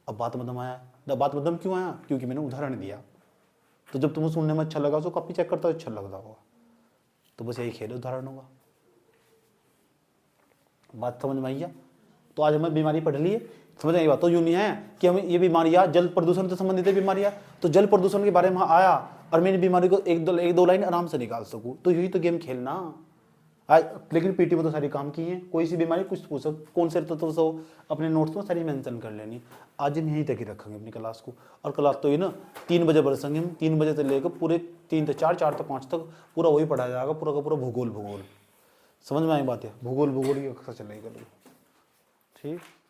अब बात मदम आया। बात मदम क्यों आया? क्योंकि मैंने उदाहरण दिया। तो जब तुम्हें सुनने में अच्छा लगा तो कॉपी चेक करता अच्छा लगता होगा। तो बस यही खेल उदाहरण होगा। बात समझ में आई? तो आज हमें बीमारी पढ़ ली है, समझ आई बात? तो यूं नहीं है कि हमें ये बीमारियां जल प्रदूषण से संबंधित है बीमारियां, तो जल प्रदूषण के बारे में आया और मैंने बीमारी को एक दो लाइन आराम से निकाल सकूं, तो यही तो गेम खेलना। लेकिन पीटी में तो सारी काम की है, कोई सी बीमारी कुछ पूछो, कौन से तत्व से हो, अपने नोट्स में सारी मेंशन कर लेनी। आज हम यहीं तक ही रखेंगे अपनी क्लास को। और क्लास तो ये ना 3 बजे बरसेंगे हम, 3 बजे से लेकर पूरे 3 से 4, 4 से 5 तक पूरा वही पढ़ाया जाएगा, पूरा का पूरा भूगोल। समझ में आई बात? है भूगोल की कक्षा चलेगी। ठीक।